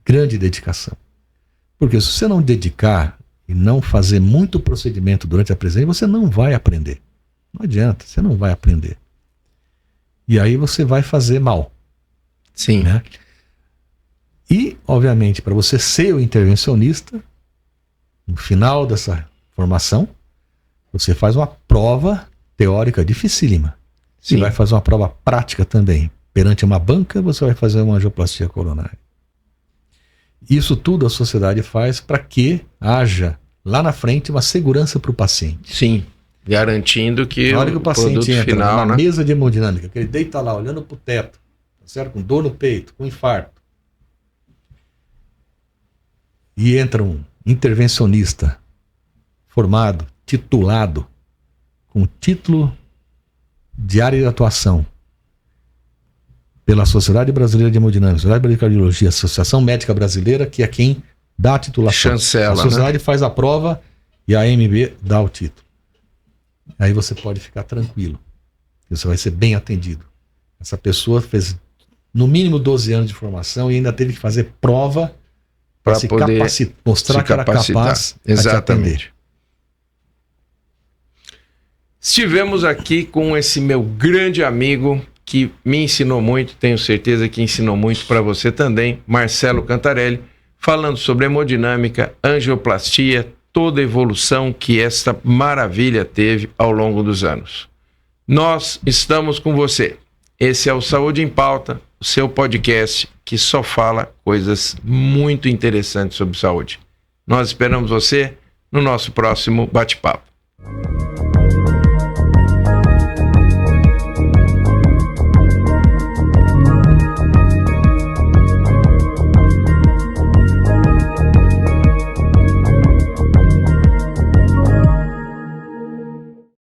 grande dedicação. Porque se você não dedicar e não fazer muito procedimento durante a presença, você não vai aprender. Não adianta, você não vai aprender. E aí você vai fazer mal. Sim. Né? E, obviamente, para você ser o intervencionista, no final dessa formação, você faz uma prova teórica dificílima. Você vai fazer uma prova prática também. Perante uma banca, você vai fazer uma angioplastia coronária. Isso tudo a sociedade faz para que haja, lá na frente, uma segurança para o paciente. Sim. Garantindo que na hora que o paciente entra final, numa mesa de hemodinâmica, que ele deita lá, olhando para o teto, certo? Com dor no peito, com infarto, e entra um intervencionista formado, titulado, com título de área de atuação pela Sociedade Brasileira de Hemodinâmica, Sociedade Brasileira de Cardiologia, Associação Médica Brasileira, que é quem dá a titulação. Chancela, a sociedade faz a prova e a AMB dá o título. Aí você pode ficar tranquilo. Você vai ser bem atendido. Essa pessoa fez no mínimo 12 anos de formação e ainda teve que fazer prova para se capacitar, mostrar que era capaz de te atender. Estivemos aqui com esse meu grande amigo que me ensinou muito, tenho certeza que ensinou muito para você também, Marcelo Cantarelli, falando sobre hemodinâmica, angioplastia, toda a evolução que esta maravilha teve ao longo dos anos. Nós estamos com você. Esse é o Saúde em Pauta, o seu podcast que só fala coisas muito interessantes sobre saúde. Nós esperamos você no nosso próximo bate-papo.